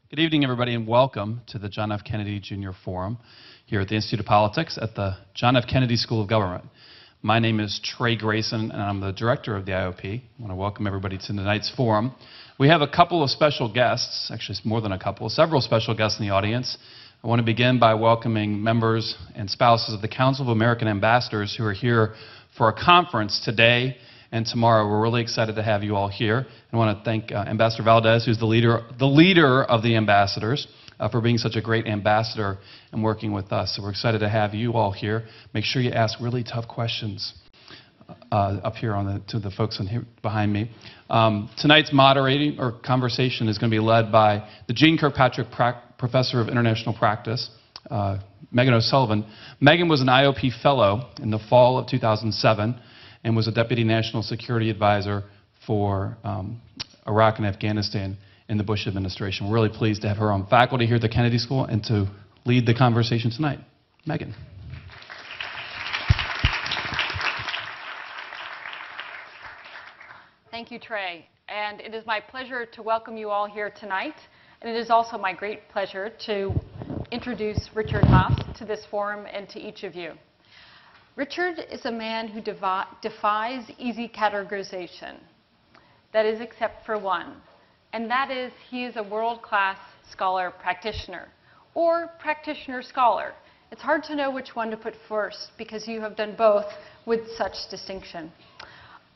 Good evening, everybody, and welcome to the John F. Kennedy Jr. Forum here at the Institute of Politics at the John F. Kennedy School of Government. My name is Trey Grayson, and I'm the director of the IOP. I want to welcome everybody to tonight's forum. We have a couple of special guests, actually it's more than a couple, several special guests in the audience. I want to begin by welcoming members and spouses of the Council of American Ambassadors who are here for a conference today and tomorrow. We're really excited to have you all here. I want to thank Ambassador Valdez, who's the leader of the ambassadors, for being such a great ambassador and working with us. So we're excited to have you all here. Make sure you ask really tough questions up here to the folks here behind me. Tonight's moderating or conversation is going to be led by the Jeane Kirkpatrick Professor of International Practice, Megan O'Sullivan. Megan was an IOP Fellow in the fall of 2007 and was a Deputy National Security Advisor for Iraq and Afghanistan in the Bush administration. We're really pleased to have her on faculty here at the Kennedy School and to lead the conversation tonight. Megan. Thank you, Trey. And it is my pleasure to welcome you all here tonight. And it is also my great pleasure to introduce Richard Haas to this forum and to each of you. Richard is a man who defies easy categorization. That is, except for one. And that is, he is a world-class scholar practitioner, or practitioner-scholar. It's hard to know which one to put first, because you have done both with such distinction.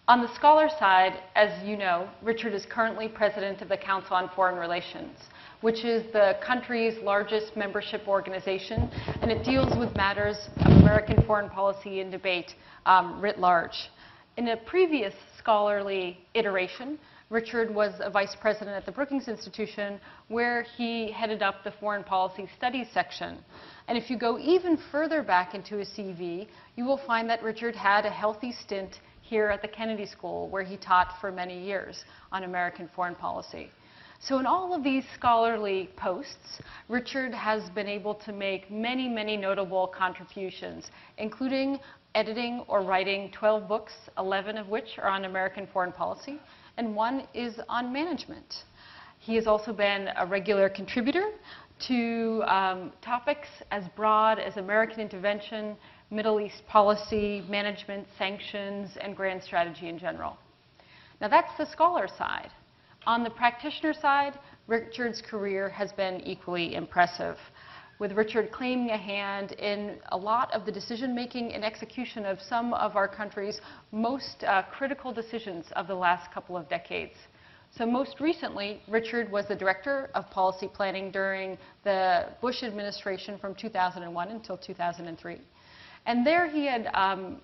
On the scholar side, as you know, Richard is currently president of the Council on Foreign Relations, which is the country's largest membership organization, and it deals with matters of American foreign policy and debate writ large. In a previous scholarly iteration, Richard was a vice president at the Brookings Institution, where he headed up the foreign policy studies section. And if you go even further back into his CV, you will find that Richard had a healthy stint here at the Kennedy School, where he taught for many years on American foreign policy. So in all of these scholarly posts, Richard has been able to make many, many notable contributions, including editing or writing 12 books, 11 of which are on American foreign policy, and one is on management. He has also been a regular contributor to topics as broad as American intervention, Middle East policy, management, sanctions, and grand strategy in general. Now that's the scholar side. On the practitioner side, Richard's career has been equally impressive, with Richard claiming a hand in a lot of the decision-making and execution of some of our country's most critical decisions of the last couple of decades. So most recently, Richard was the director of policy planning during the Bush administration from 2001 until 2003. And there he had a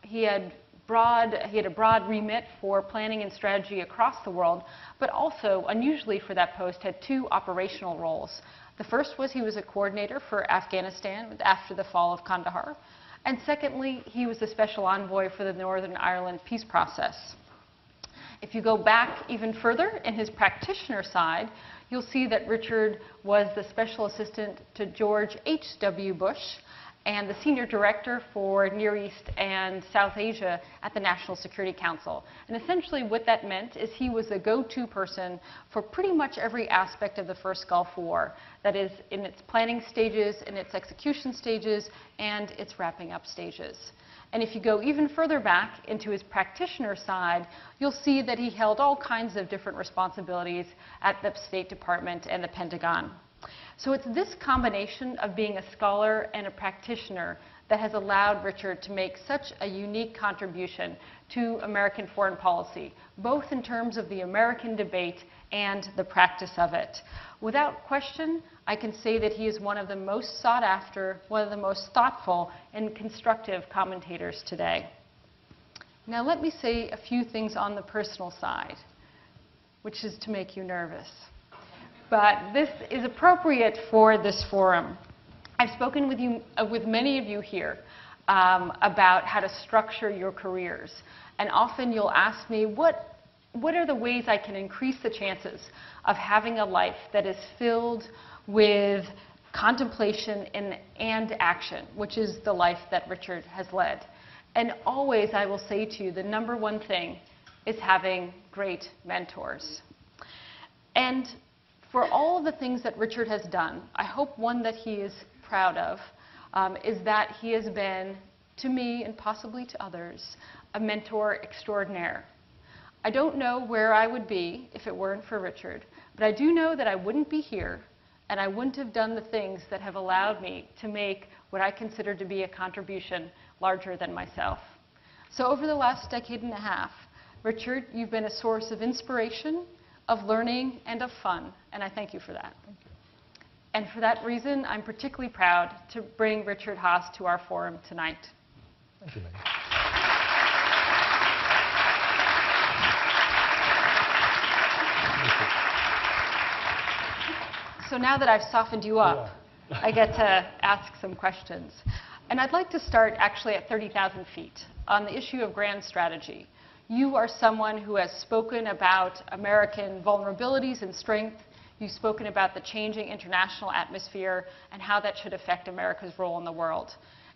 broad remit for planning and strategy across the world, but also, unusually for that post, had two operational roles. The first was he was a coordinator for Afghanistan after the fall of Kandahar. And secondly, he was the special envoy for the Northern Ireland peace process. If you go back even further in his practitioner side, you'll see that Richard was the special assistant to George H.W. Bush and the senior director for Near East and South Asia at the National Security Council. And essentially what that meant is he was the go-to person for pretty much every aspect of the first Gulf War, that is, in its planning stages, in its execution stages, and its wrapping up stages. And if you go even further back into his practitioner side, you'll see that he held all kinds of different responsibilities at the State Department and the Pentagon. So it's this combination of being a scholar and a practitioner that has allowed Richard to make such a unique contribution to American foreign policy, both in terms of the American debate and the practice of it. Without question, I can say that he is one of the most sought after, one of the most thoughtful and constructive commentators today. Now let me say a few things on the personal side, which is to make you nervous. But this is appropriate for this forum. I've spoken with many of you here about how to structure your careers. And often you'll ask me, what are the ways I can increase the chances of having a life that is filled with contemplation and action, which is the life that Richard has led. And always I will say to you, the number one thing is having great mentors. And for all of the things that Richard has done, I hope one that he is proud of is that he has been, to me and possibly to others, a mentor extraordinaire. I don't know where I would be if it weren't for Richard, but I do know that I wouldn't be here and I wouldn't have done the things that have allowed me to make what I consider to be a contribution larger than myself. So over the last decade and a half, Richard, you've been a source of inspiration, of learning, and of fun, and I thank you for that. Thank you. And for that reason, I'm particularly proud to bring Richard Haas to our forum tonight. Thank you, Megan. So now that I've softened you up, I get to ask some questions. And I'd like to start actually at 30,000 feet on the issue of grand strategy. You are someone who has spoken about American vulnerabilities and strength. You've spoken about the changing international atmosphere and how that should affect America's role in the world.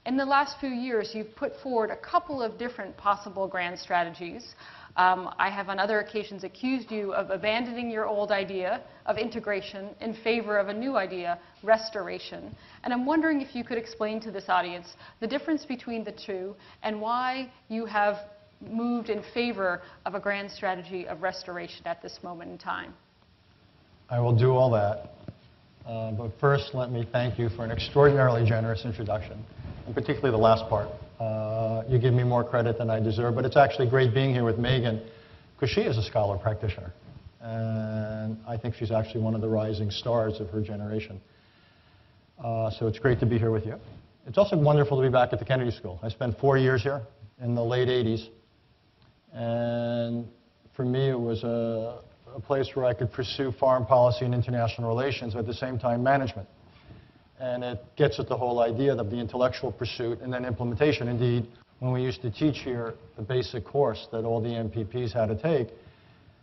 In the last few years, you've put forward a couple of different possible grand strategies. I have on other occasions accused you of abandoning your old idea of integration in favor of a new idea, restoration. And I'm wondering if you could explain to this audience the difference between the two and why you have moved in favor of a grand strategy of restoration at this moment in time. I will do all that. But first, let me thank you for an extraordinarily generous introduction, and particularly the last part. You give me more credit than I deserve, but it's actually great being here with Megan, because she is a scholar practitioner. And I think she's actually one of the rising stars of her generation. So it's great to be here with you. It's also wonderful to be back at the Kennedy School. I spent 4 years here in the late 80s. And for me, it was a place where I could pursue foreign policy and international relations, but at the same time, management. And it gets at the whole idea of the intellectual pursuit and then implementation. Indeed, when we used to teach here the basic course that all the MPPs had to take,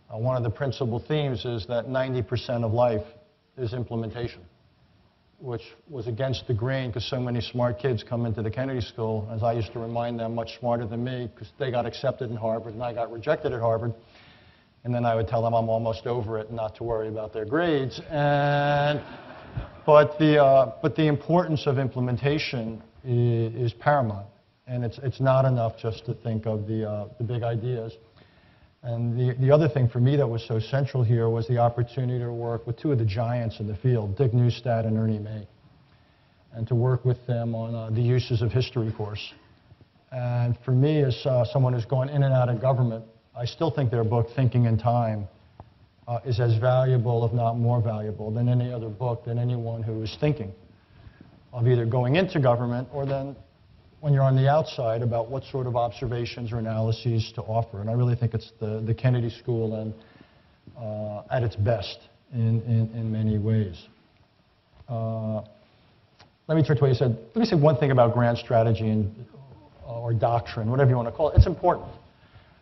one of the principal themes is that 90% of life is implementation, which was against the grain because so many smart kids come into the Kennedy School, as I used to remind them, much smarter than me, because they got accepted in Harvard and I got rejected at Harvard. And then I would tell them I'm almost over it and not to worry about their grades. But the importance of implementation is paramount. And it's not enough just to think of the big ideas. And the other thing for me that was so central here was the opportunity to work with two of the giants in the field, Dick Neustadt and Ernie May, and to work with them on the uses of history course. And for me, as someone who's gone in and out of government, I still think their book, Thinking in Time, is as valuable, if not more valuable, than any other book than anyone who is thinking of either going into government or then when you're on the outside about what sort of observations or analyses to offer. And I really think it's the Kennedy School and at its best in many ways. Let me turn to what you said. Let me say one thing about grand strategy or doctrine, whatever you want to call it. It's important.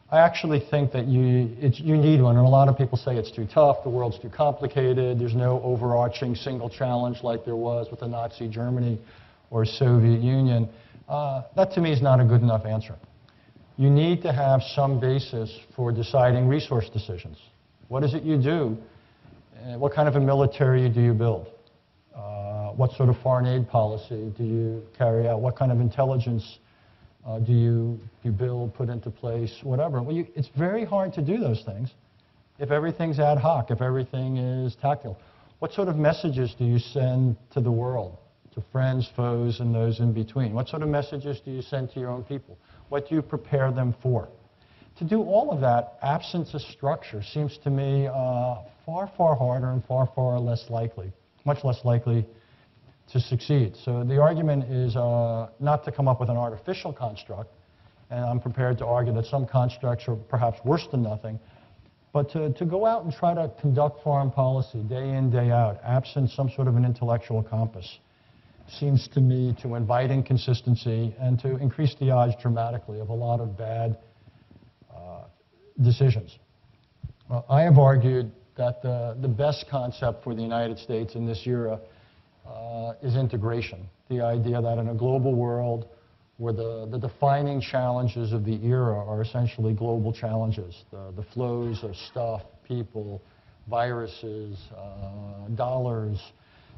I actually think that you need one, and a lot of people say it's too tough, the world's too complicated, there's no overarching single challenge like there was with the Nazi Germany or Soviet Union. That to me is not a good enough answer. You need to have some basis for deciding resource decisions. What is it you do? What kind of a military do you build? What sort of foreign aid policy do you carry out? What kind of intelligence do you build, put into place, whatever? Well, it's very hard to do those things if everything's ad hoc, if everything is tactical. What sort of messages do you send to the world, to friends, foes, and those in between? What sort of messages do you send to your own people? What do you prepare them for? To do all of that, absence of structure seems to me far, far harder and far, far less likely, much less likely to succeed. So the argument is not to come up with an artificial construct, and I'm prepared to argue that some constructs are perhaps worse than nothing, but to go out and try to conduct foreign policy day in, day out, absent some sort of an intellectual compass, seems to me to invite inconsistency and to increase the odds dramatically of a lot of bad decisions. I have argued that the best concept for the United States in this era is integration. The idea that in a global world where the defining challenges of the era are essentially global challenges, the flows of stuff, people, viruses, dollars,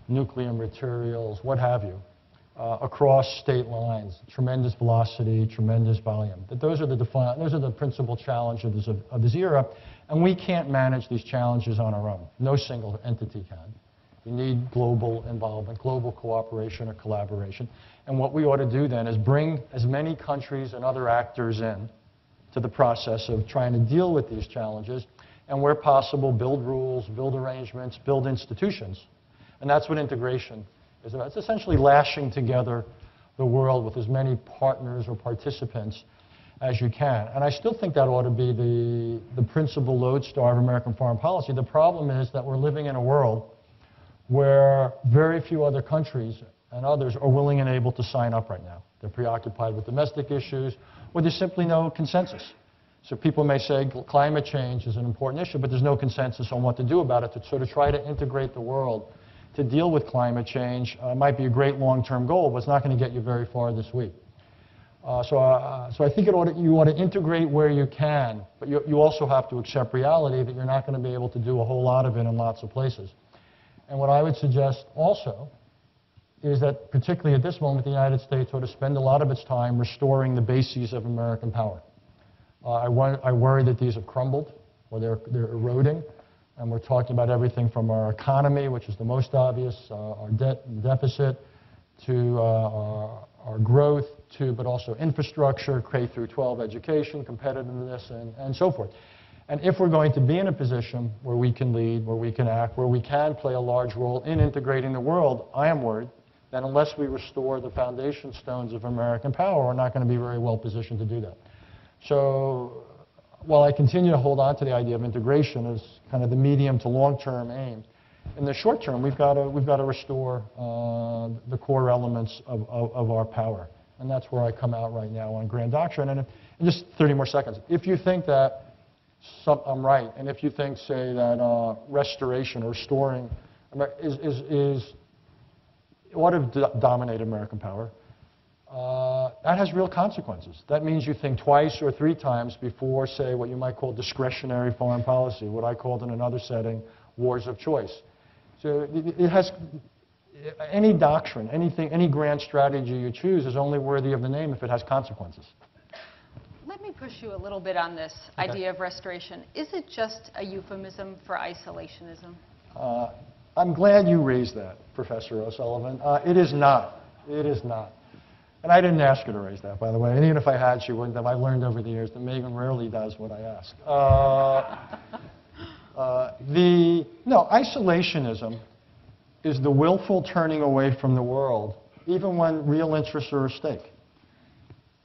nuclear materials, what have you, across state lines, tremendous velocity, tremendous volume. That those are the principal challenges of this era, and we can't manage these challenges on our own. No single entity can. You need global involvement, global cooperation or collaboration. And what we ought to do then is bring as many countries and other actors in to the process of trying to deal with these challenges, and where possible, build rules, build arrangements, build institutions. And that's what integration is about. It's essentially lashing together the world with as many partners or participants as you can. And I still think that ought to be the principal lodestar of American foreign policy. The problem is that we're living in a world where very few other countries and others are willing and able to sign up right now. They're preoccupied with domestic issues, or there's simply no consensus. So people may say climate change is an important issue, but there's no consensus on what to do about it. So to try to integrate the world to deal with climate change might be a great long-term goal, but it's not going to get you very far this week. So I think you ought to integrate where you can, but you also have to accept reality that you're not going to be able to do a whole lot of it in lots of places. And what I would suggest also is that, particularly at this moment, the United States ought to spend a lot of its time restoring the bases of American power. I worry that these have crumbled, or they're eroding. And we're talking about everything from our economy, which is the most obvious, our debt and deficit, to our growth, but also infrastructure, K through 12 education, competitiveness, and so forth. And if we're going to be in a position where we can lead, where we can act, where we can play a large role in integrating the world, I am worried that unless we restore the foundation stones of American power, we're not going to be very well positioned to do that. So while I continue to hold on to the idea of integration as kind of the medium to long-term aim, in the short term, we've got to restore the core elements of our power. And that's where I come out right now on grand doctrine. And in just 30 more seconds, if you think that I'm right, and if you think, say, that restoration or restoring ought to dominate American power, that has real consequences. That means you think twice or three times before, say, what you might call discretionary foreign policy, what I called in another setting, wars of choice. So it has any doctrine, any grand strategy you choose is only worthy of the name if it has consequences. Let me push you a little bit on this idea of restoration. Is it just a euphemism for isolationism? I'm glad you raised that, Professor O'Sullivan. It is not. It is not. And I didn't ask her to raise that, by the way. And even if I had, she wouldn't have. I've learned over the years that Megan rarely does what I ask. No, isolationism is the willful turning away from the world, even when real interests are at stake.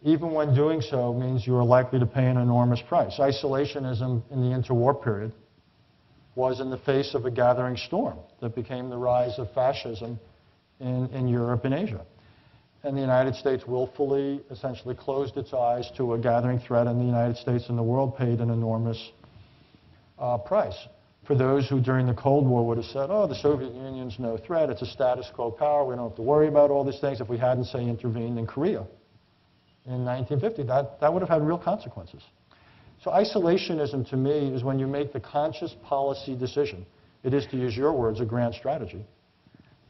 Even when doing so means you are likely to pay an enormous price. Isolationism in the interwar period was in the face of a gathering storm that became the rise of fascism in Europe and Asia. And the United States willfully, essentially closed its eyes to a gathering threat, and the United States and the world paid an enormous price. For those who during the Cold War would have said, oh, the Soviet Union's no threat, it's a status quo power, we don't have to worry about all these things, if we hadn't, say, intervened in Korea in 1950, that would have had real consequences. So isolationism, to me, is when you make the conscious policy decision, it is, to use your words, a grand strategy,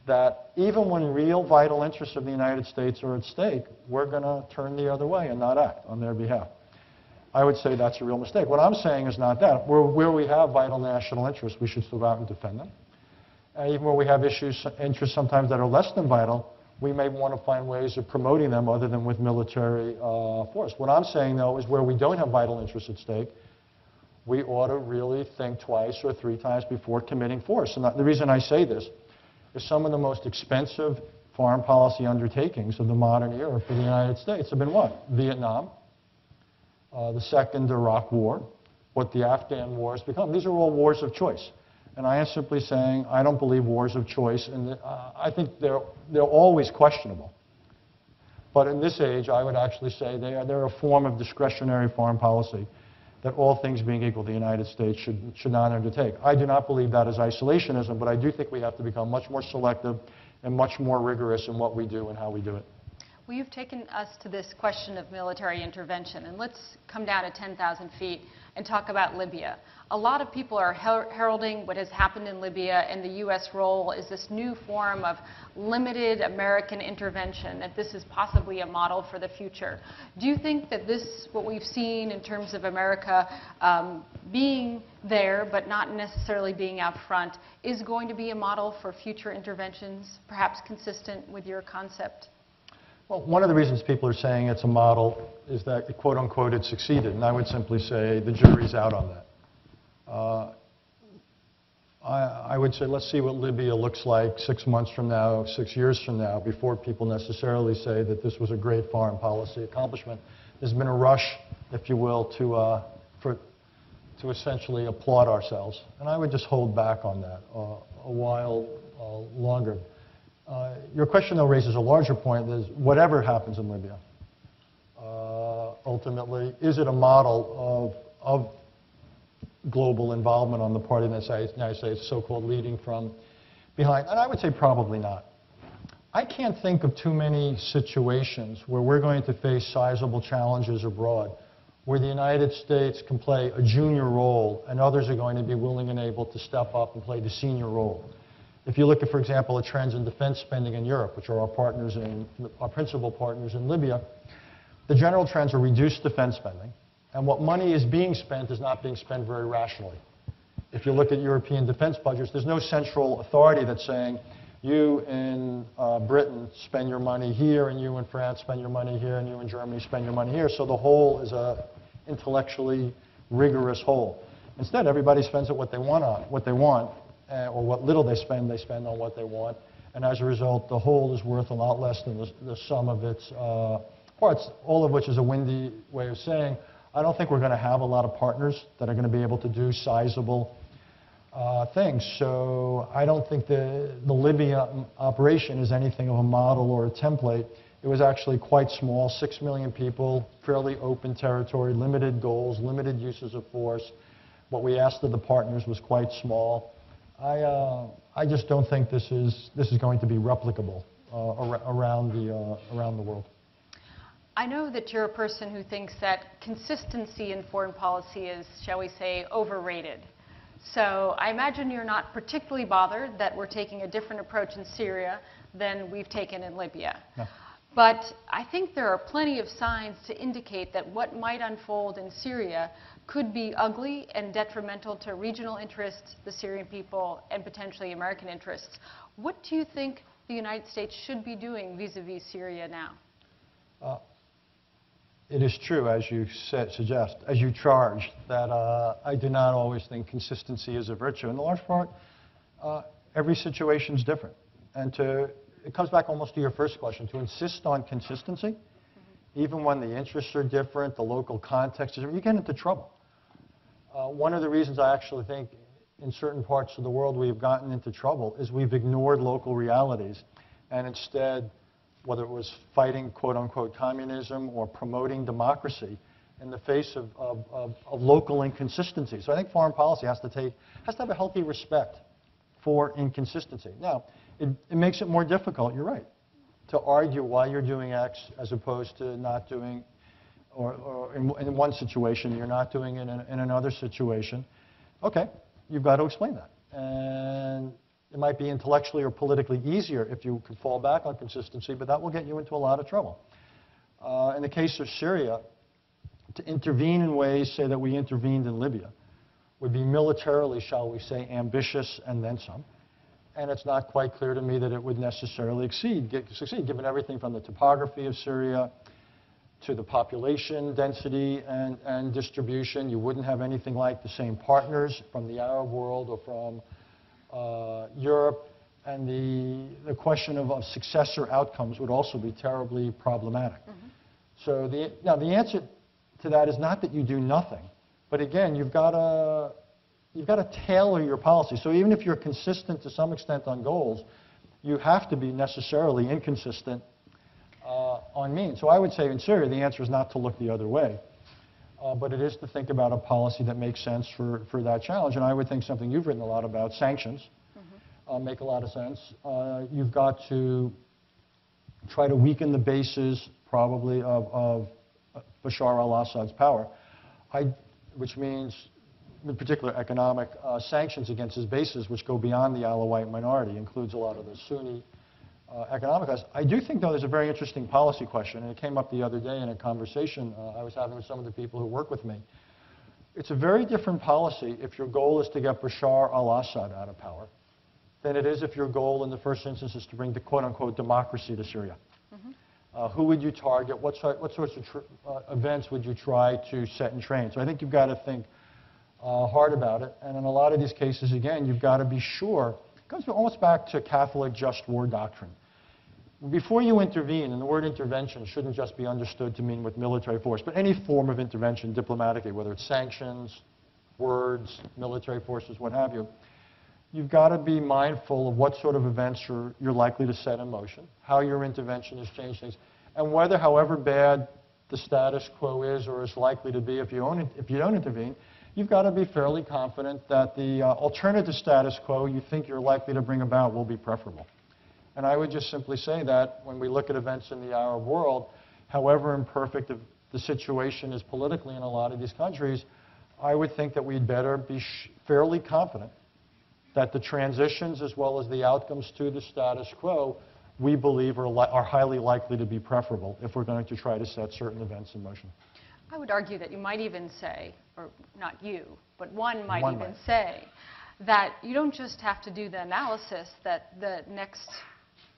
that even when real vital interests of the United States are at stake, we're going to turn the other way and not act on their behalf. I would say that's a real mistake. What I'm saying is not that. Where we have vital national interests, we should still go out and defend them. Even where we have interests sometimes that are less than vital, we may want to find ways of promoting them other than with military force. What I'm saying, though, is where we don't have vital interests at stake, we ought to really think twice or three times before committing force. And the reason I say this is some of the most expensive foreign policy undertakings of the modern era for the United States have been what? Vietnam, the second Iraq War, what the Afghan war has become. These are all wars of choice. And I am simply saying I don't believe wars of choice, and I think they're always questionable. But in this age, I would actually say they're a form of discretionary foreign policy that all things being equal, the United States should not undertake. I do not believe that is isolationism, but I do think we have to become much more selective and much more rigorous in what we do and how we do it. Well, you've taken us to this question of military intervention, and let's come down to 10,000 feet. and talk about Libya. A lot of people are heralding what has happened in Libya and the U.S. role as this new form of limited American intervention, that this is possibly a model for the future. Do you think that this, what we've seen in terms of America being there but not necessarily being out front, is going to be a model for future interventions, perhaps consistent with your concept? Well, one of the reasons people are saying it's a model is that, quote unquote, it succeeded. And I would simply say the jury's out on that. I would say let's see what Libya looks like 6 months from now, 6 years from now, before people necessarily say that this was a great foreign policy accomplishment. There's been a rush, if you will, to essentially applaud ourselves. And I would just hold back on that a while longer. Your question, though, raises a larger point, is whatever happens in Libya, ultimately, is it a model of global involvement on the part of the United States, so-called leading from behind? And I would say probably not. I can't think of too many situations where we're going to face sizable challenges abroad, where the United States can play a junior role and others are going to be willing and able to step up and play the senior role. If you look at, for example, at trends in defense spending in Europe, which are our principal partners in Libya, the general trends are reduced defense spending. And what money is being spent is not being spent very rationally. If you look at European defense budgets, there's no central authority that's saying, you in Britain spend your money here, and you in France spend your money here, and you in Germany spend your money here. So the whole is an intellectually rigorous whole. Instead, everybody spends it what they want, or what little they spend on what they want. And as a result, the whole is worth a lot less than the sum of its parts, all of which is a windy way of saying, I don't think we're going to have a lot of partners that are going to be able to do sizable things. So I don't think the Libya operation is anything of a model or a template. It was actually quite small, 6 million people, fairly open territory, limited goals, limited uses of force. What we asked of the partners was quite small. I just don't think this is going to be replicable around the world. I know that you're a person who thinks that consistency in foreign policy is, shall we say, overrated. So I imagine you're not particularly bothered that we're taking a different approach in Syria than we've taken in Libya. No. But I think there are plenty of signs to indicate that what might unfold in Syria could be ugly and detrimental to regional interests, the Syrian people, and potentially American interests. What do you think the United States should be doing vis-a-vis Syria now? It is true, as you suggest, as you charge, that I do not always think consistency is a virtue. In large part, every situation is different. And it comes back almost to your first question, to insist on consistency, even when the interests are different, the local context is different, you get into trouble. One of the reasons I actually think in certain parts of the world we've gotten into trouble is we've ignored local realities and instead, whether it was fighting quote-unquote communism or promoting democracy in the face of local inconsistency. So I think foreign policy has to have a healthy respect for inconsistency. Now, it makes it more difficult, you're right, to argue why you're doing X as opposed to not doing, or in one situation you're not doing it in another situation. Okay, you've got to explain that. And it might be intellectually or politically easier if you could fall back on consistency, but that will get you into a lot of trouble. In the case of Syria, to intervene in ways, say that we intervened in Libya, would be militarily, shall we say, ambitious and then some. And it's not quite clear to me that it would necessarily succeed, given everything from the topography of Syria to the population density and distribution. You wouldn't have anything like the same partners from the Arab world or from Europe, and the question of successor outcomes would also be terribly problematic. So the answer to that is not that you do nothing, but again, you've got to tailor your policy. So even if you're consistent to some extent on goals, you have to be necessarily inconsistent on means. So I would say in Syria, the answer is not to look the other way. But it is to think about a policy that makes sense for that challenge. And I would think something you've written a lot about, sanctions, make a lot of sense. You've got to try to weaken the bases, probably, of Bashar al-Assad's power. which means, in particular, economic sanctions against his bases, which go beyond the Alawite minority, includes a lot of the Sunni economic guys. I do think, though, there's a very interesting policy question, and it came up the other day in a conversation I was having with some of the people who work with me. It's a very different policy if your goal is to get Bashar al-Assad out of power than it is if your goal in the first instance is to bring the quote-unquote democracy to Syria. Who would you target? What sorts of events would you try to set and train? So I think you've got to think hard about it. And in a lot of these cases, again, you've got to be sure. It comes almost back to Catholic just war doctrine. Before you intervene, and the word intervention shouldn't just be understood to mean with military force, but any form of intervention diplomatically, whether it's sanctions, words, military forces, what have you, you've got to be mindful of what sort of events you're likely to set in motion, how your intervention has changed things, and whether, however bad the status quo is or is likely to be if you don't intervene, you've got to be fairly confident that the alternative status quo you think you're likely to bring about will be preferable. And I would just simply say that when we look at events in the Arab world, however imperfect the situation is politically in a lot of these countries, I would think that we'd better be fairly confident that the transitions as well as the outcomes to the status quo we believe are highly likely to be preferable if we're going to try to set certain events in motion. I would argue that you might even say, or not you, but one might even say, that you don't just have to do the analysis that the next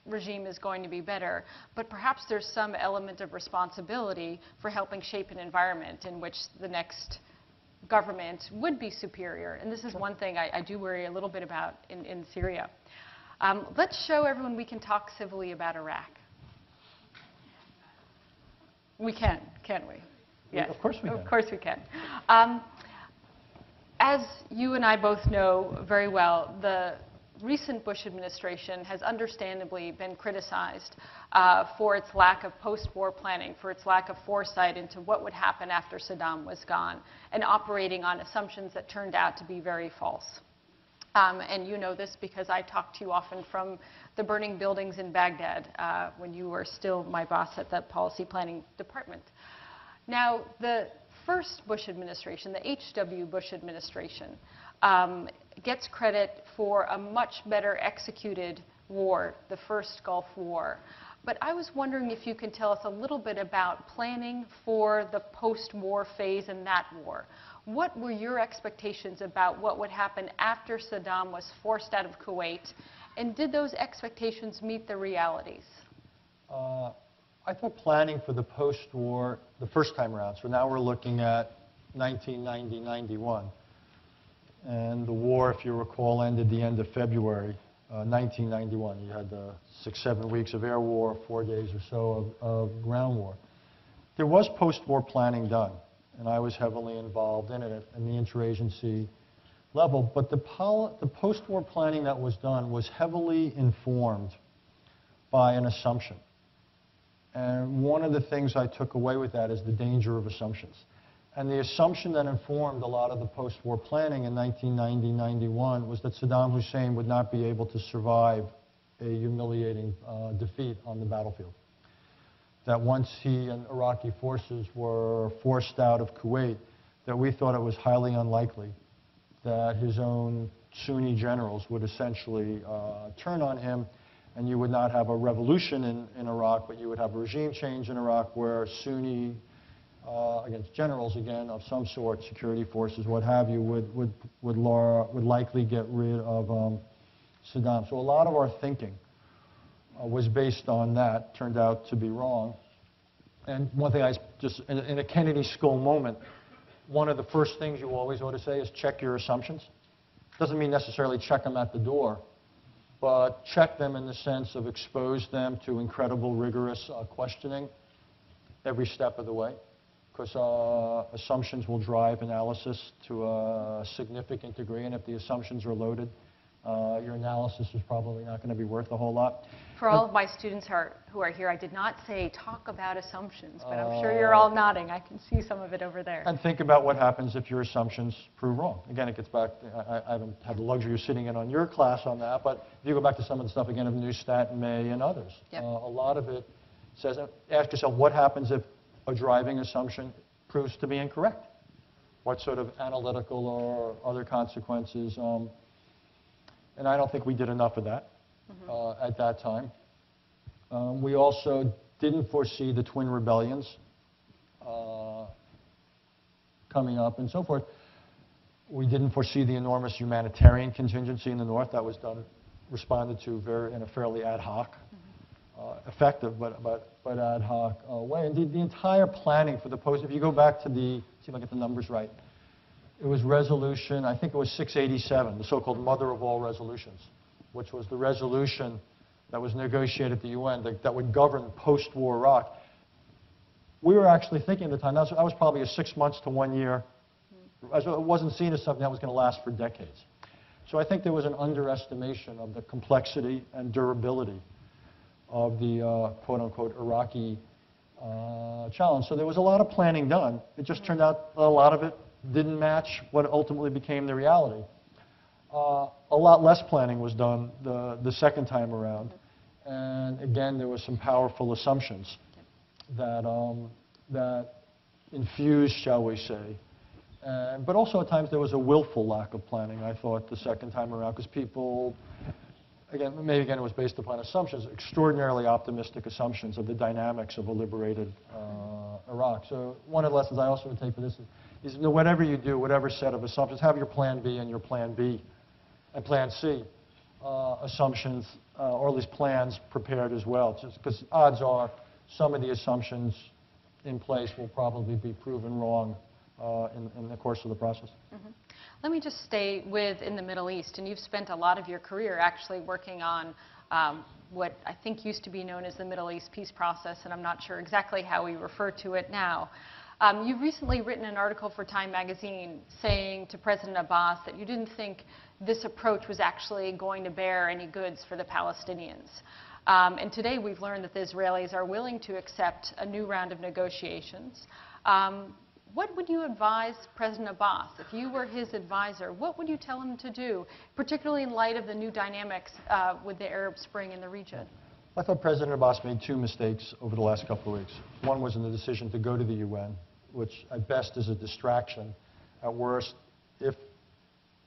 regime is going to be better, but perhaps there's some element of responsibility for helping shape an environment in which the next government would be superior. And this is one thing I do worry a little bit about in Syria. Let's show everyone we can talk civilly about Iraq. We can, can't we? Yes. Of course we can. Of course we can. As you and I both know very well, the recent Bush administration has understandably been criticized for its lack of post-war planning, for its lack of foresight into what would happen after Saddam was gone, and operating on assumptions that turned out to be very false. And you know this because I talk to you often from the burning buildings in Baghdad when you were still my boss at the policy planning department. Now, the first Bush administration, the H.W. Bush administration, gets credit for a much better executed war, the first Gulf War. But I was wondering if you can tell us a little bit about planning for the post-war phase in that war. What were your expectations about what would happen after Saddam was forced out of Kuwait? And did those expectations meet the realities? I thought planning for the post-war, the first time around, so now we're looking at 1990-91. And the war, if you recall, ended the end of February 1991. You had 6-7 weeks of air war, 4 days or so of ground war. There was post-war planning done, and I was heavily involved in it at the interagency level. But the post-war planning that was done was heavily informed by an assumption. And one of the things I took away with that is the danger of assumptions. And the assumption that informed a lot of the post-war planning in 1990-91 was that Saddam Hussein would not be able to survive a humiliating defeat on the battlefield. That once he and Iraqi forces were forced out of Kuwait, that we thought it was highly unlikely that his own Sunni generals would essentially turn on him, and you would not have a revolution in Iraq, but you would have a regime change in Iraq where Sunni against generals, again, of some sort, security forces, what have you, would likely get rid of Saddam. So a lot of our thinking was based on that, turned out to be wrong. And one thing in a Kennedy School moment, one of the first things you always ought to say is check your assumptions. Doesn't mean necessarily check them at the door, but check them in the sense of expose them to incredible, rigorous questioning every step of the way. Because assumptions will drive analysis to a significant degree, and if the assumptions are loaded, your analysis is probably not going to be worth a whole lot. For all of my students who are here, I did not say talk about assumptions, but I'm sure you're all nodding. I can see some of it over there. And think about what happens if your assumptions prove wrong. Again, it gets back, I haven't had the luxury of sitting in on your class on that, but if you go back to some of the stuff, again, of Neustadt and May and others, yep. A lot of it says, ask yourself, what happens if a driving assumption proves to be incorrect? what sort of analytical or other consequences. And I don't think we did enough of that at that time. We also didn't foresee the twin rebellions coming up and so forth. We didn't foresee the enormous humanitarian contingency in the North that was responded to in a fairly ad hoc, effective but ad hoc way. Indeed, the entire planning for the post, if you go back to see if I get the numbers right, it was resolution, I think it was 687, the so-called mother of all resolutions, which was the resolution that was negotiated at the UN that would govern post-war Iraq. We were actually thinking at the time, that was probably a 6 months to 1 year. It wasn't seen as something that was going to last for decades. So I think there was an underestimation of the complexity and durability of the quote-unquote Iraqi challenge. So there was a lot of planning done. It just turned out a lot of it didn't match what ultimately became the reality. A lot less planning was done the second time around. And again, there were some powerful assumptions that infused, shall we say. But also at times there was a willful lack of planning, I thought, the second time around, because people, maybe it was based upon assumptions, extraordinarily optimistic assumptions of the dynamics of a liberated Iraq. So one of the lessons I also would take for this is whatever you do, whatever set of assumptions, have your plan B and your plan B and plan C assumptions, or at least plans prepared as well, just because odds are some of the assumptions in place will probably be proven wrong in the course of the process. Let me just stay in the Middle East, and you've spent a lot of your career actually working on what I think used to be known as the Middle East peace process, and I'm not sure exactly how we refer to it now. You've recently written an article for Time magazine saying to President Abbas that you didn't think this approach was actually going to bear any goods for the Palestinians. And today we've learned that the Israelis are willing to accept a new round of negotiations. What would you advise President Abbas? If you were his advisor, what would you tell him to do, particularly in light of the new dynamics with the Arab Spring in the region? I thought President Abbas made two mistakes over the last couple of weeks. One was in the decision to go to the UN, which at best is a distraction. At worst, if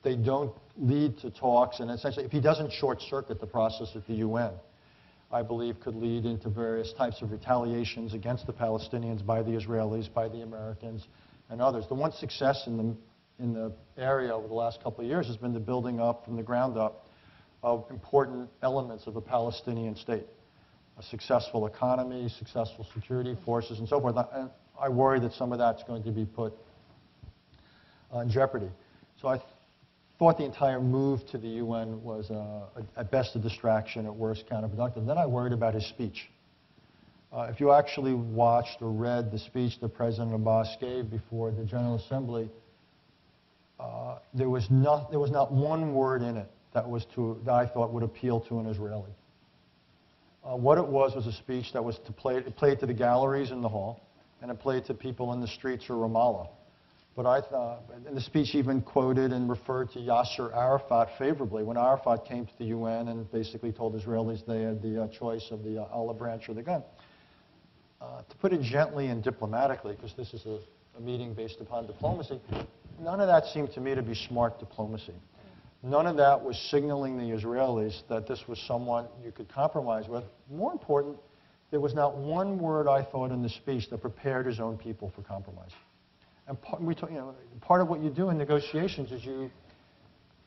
they don't lead to talks, and essentially if he doesn't short-circuit the process at the UN, I believe could lead into various types of retaliations against the Palestinians by the Israelis, by the Americans, and others. The one success in the area over the last couple of years has been the building up from the ground up of important elements of a Palestinian state. A successful economy, successful security forces, and so forth. And I worry that some of that's going to be put in jeopardy. So I thought the entire move to the UN was at best a distraction, at worst counterproductive. Then I worried about his speech. If you actually watched or read the speech that President Abbas gave before the General Assembly, there was not one word in it that I thought would appeal to an Israeli. What it was a speech that was it played to the galleries in the hall, and it played to people in the streets of Ramallah. But I thought, and the speech even quoted and referred to Yasser Arafat favorably when Arafat came to the UN and basically told Israelis they had the choice of the olive branch or the gun. To put it gently and diplomatically, because this is a meeting based upon diplomacy, none of that seemed to me to be smart diplomacy. None of that was signaling the Israelis that this was someone you could compromise with. More important, there was not one word, I thought, in the speech that prepared his own people for compromise. And part of what you do in negotiations is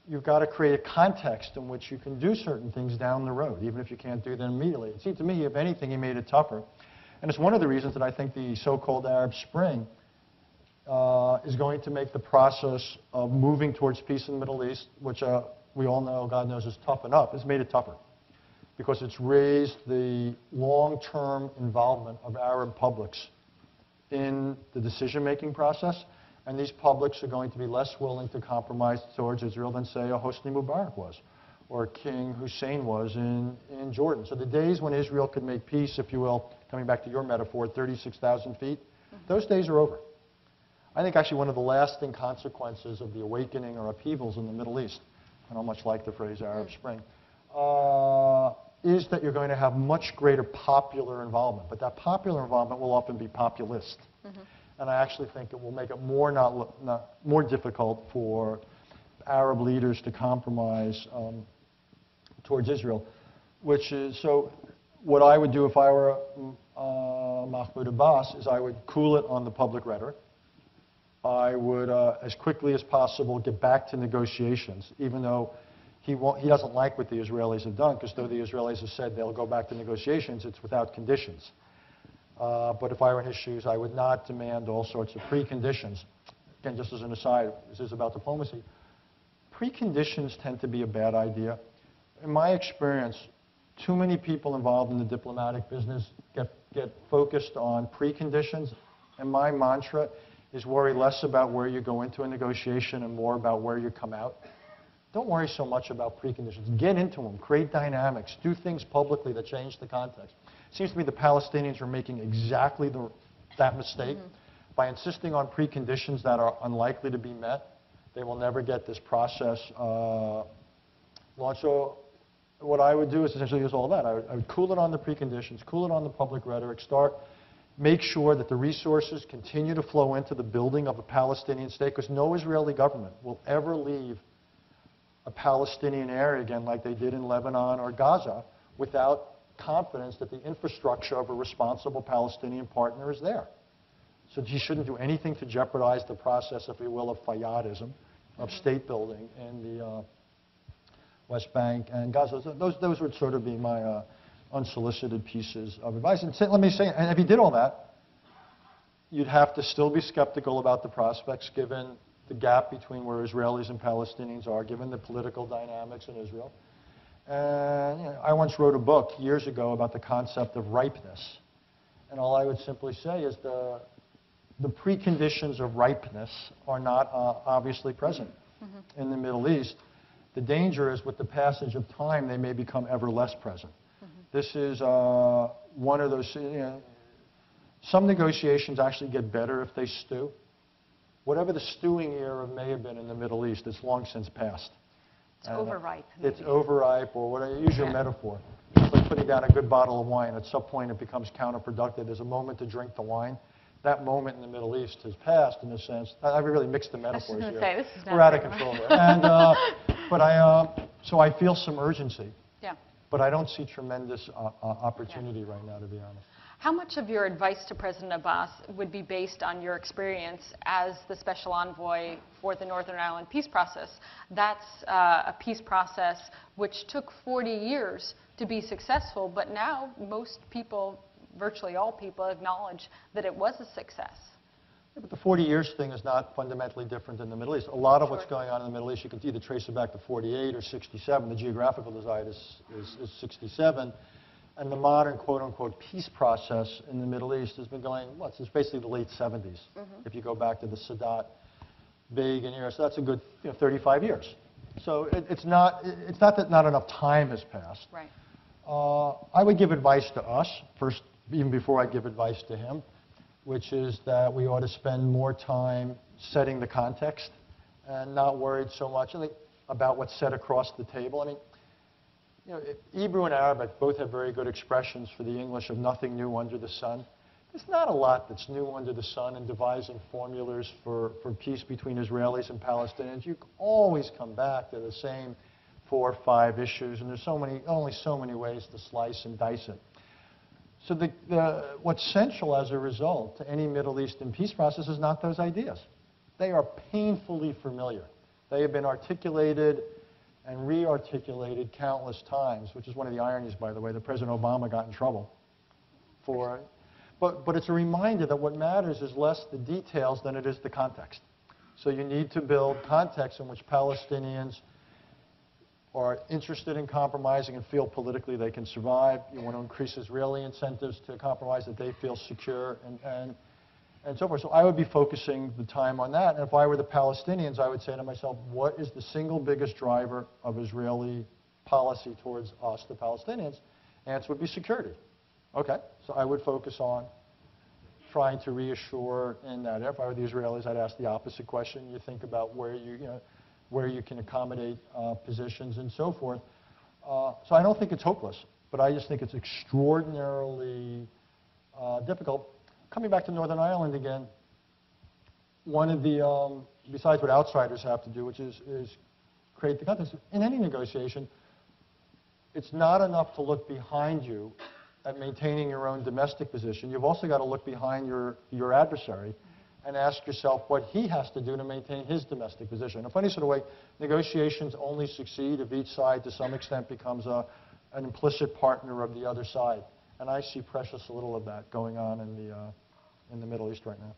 you've got to create a context in which you can do certain things down the road, even if you can't do them immediately. It seemed to me, if anything, he made it tougher. And it's one of the reasons that I think the so-called Arab Spring is going to make the process of moving towards peace in the Middle East, which we all know, God knows, is tough enough, it's made it tougher. Because it's raised the long-term involvement of Arab publics in the decision-making process, and these publics are going to be less willing to compromise towards Israel than, say, a Hosni Mubarak was, or King Hussein was in Jordan. So the days when Israel could make peace, if you will, coming back to your metaphor, 36,000 feet, those days are over. I think actually one of the lasting consequences of the awakening or upheavals in the Middle East, I don't much like the phrase Arab Spring, is that you're going to have much greater popular involvement. But that popular involvement will often be populist. And I actually think it will make it more difficult for Arab leaders to compromise towards Israel, which is, so what I would do if I were Mahmoud Abbas is I would cool it on the public rhetoric. I would, as quickly as possible, get back to negotiations, even though he doesn't like what the Israelis have done, because though the Israelis have said they'll go back to negotiations, it's without conditions. But if I were in his shoes, I would not demand all sorts of preconditions. Again, just as an aside, this is about diplomacy. Preconditions tend to be a bad idea. In my experience, too many people involved in the diplomatic business get focused on preconditions. And my mantra is worry less about where you go into a negotiation and more about where you come out. Don't worry so much about preconditions. Get into them. Create dynamics. Do things publicly that change the context. It seems to me the Palestinians are making exactly that mistake. By insisting on preconditions that are unlikely to be met, they will never get this process launched. So what I would do is essentially use all that. I would cool it on the preconditions, cool it on the public rhetoric, make sure that the resources continue to flow into the building of a Palestinian state, because no Israeli government will ever leave a Palestinian area again like they did in Lebanon or Gaza without confidence that the infrastructure of a responsible Palestinian partner is there. So you shouldn't do anything to jeopardize the process, if you will, of Fayyadism, of state building in the West Bank and Gaza. So those would sort of be my unsolicited pieces of advice. And let me say, and if you did all that, you'd have to still be skeptical about the prospects, given the gap between where Israelis and Palestinians are, given the political dynamics in Israel. And I once wrote a book years ago about the concept of ripeness. And all I would simply say is the preconditions of ripeness are not obviously present in the Middle East. The danger is with the passage of time, they may become ever less present. This is one of those, some negotiations actually get better if they stew. Whatever the stewing era may have been in the Middle East, it's long since passed. It's overripe. Maybe. It's overripe, or whatever. Use your metaphor. It's like putting down a good bottle of wine. At some point, it becomes counterproductive. There's a moment to drink the wine. That moment in the Middle East has passed, in a sense. I really mixed the metaphors here. This is We're out of control here. And, so I feel some urgency. Yeah. But I don't see tremendous opportunity right now, to be honest. How much of your advice to President Abbas would be based on your experience as the special envoy for the Northern Ireland peace process? That's a peace process which took 40 years to be successful, but now most people, virtually all people, acknowledge that it was a success. Yeah, but the 40 years thing is not fundamentally different in the Middle East. A lot of what's going on in the Middle East, you can either trace it back to 48 or 67. The geographical divide is 67. And the modern, quote-unquote, peace process in the Middle East has been going, since basically the late 70s, if you go back to the Sadat, Begin era. So that's a good 35 years. So it's not that not enough time has passed. Right. I would give advice to us, first, even before I give advice to him, which is that we ought to spend more time setting the context and not worried so much about what's said across the table. I mean, Hebrew and Arabic both have very good expressions for the English of nothing new under the sun. There's not a lot that's new under the sun in devising formulas for peace between Israelis and Palestinians. You always come back to the same 4 or 5 issues, and there's only so many ways to slice and dice it. So what's central as a result to any Middle Eastern peace process is not those ideas. They are painfully familiar. They have been articulated and re-articulated countless times, which is one of the ironies, by the way, that President Obama got in trouble for. But it's a reminder that what matters is less the details than it is the context. So you need to build context in which Palestinians are interested in compromising and feel politically they can survive. You want to increase Israeli incentives to compromise, that they feel secure, and so forth. So I would be focusing the time on that. And if I were the Palestinians, I would say to myself, what is the single biggest driver of Israeli policy towards us, the Palestinians? Answer would be security. Okay, so I would focus on trying to reassure in that. If I were the Israelis, I'd ask the opposite question. You think about where you can accommodate positions and so forth. So I don't think it's hopeless, but I just think it's extraordinarily difficult. Coming back to Northern Ireland again, one of the, besides what outsiders have to do, which is create the context. In any negotiation, it's not enough to look behind you at maintaining your own domestic position. You've also got to look behind your adversary and ask yourself what he has to do to maintain his domestic position. In a funny sort of way, negotiations only succeed if each side, to some extent, becomes an implicit partner of the other side. And I see precious little of that going on in the Middle East right now.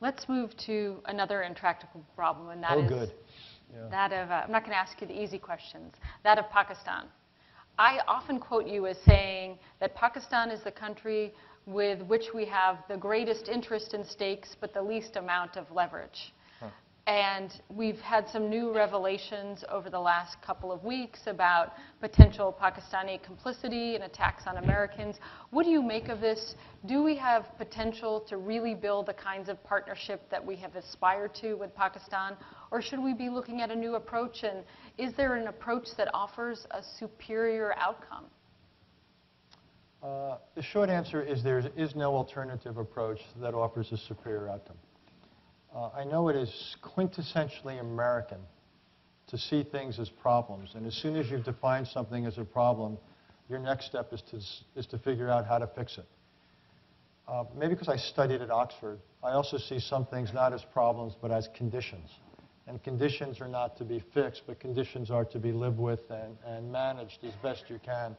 Let's move to another intractable problem, and that is good. Yeah. that of, I'm not going to ask you the easy questions, that of Pakistan. I often quote you as saying that Pakistan is the country with which we have the greatest interest and stakes, but the least amount of leverage. Huh. And we've had some new revelations over the last couple of weeks about potential Pakistani complicity and attacks on Americans. What do you make of this? Do we have potential to really build the kinds of partnership that we have aspired to with Pakistan? Or should we be looking at a new approach? And is there an approach that offers a superior outcome? The short answer is there is no alternative approach that offers a superior outcome. I know it is quintessentially American to see things as problems. And as soon as you've defined something as a problem, your next step is to figure out how to fix it. Maybe because I studied at Oxford, I also see some things not as problems, but as conditions. And conditions are not to be fixed, but conditions are to be lived with and managed as best you can.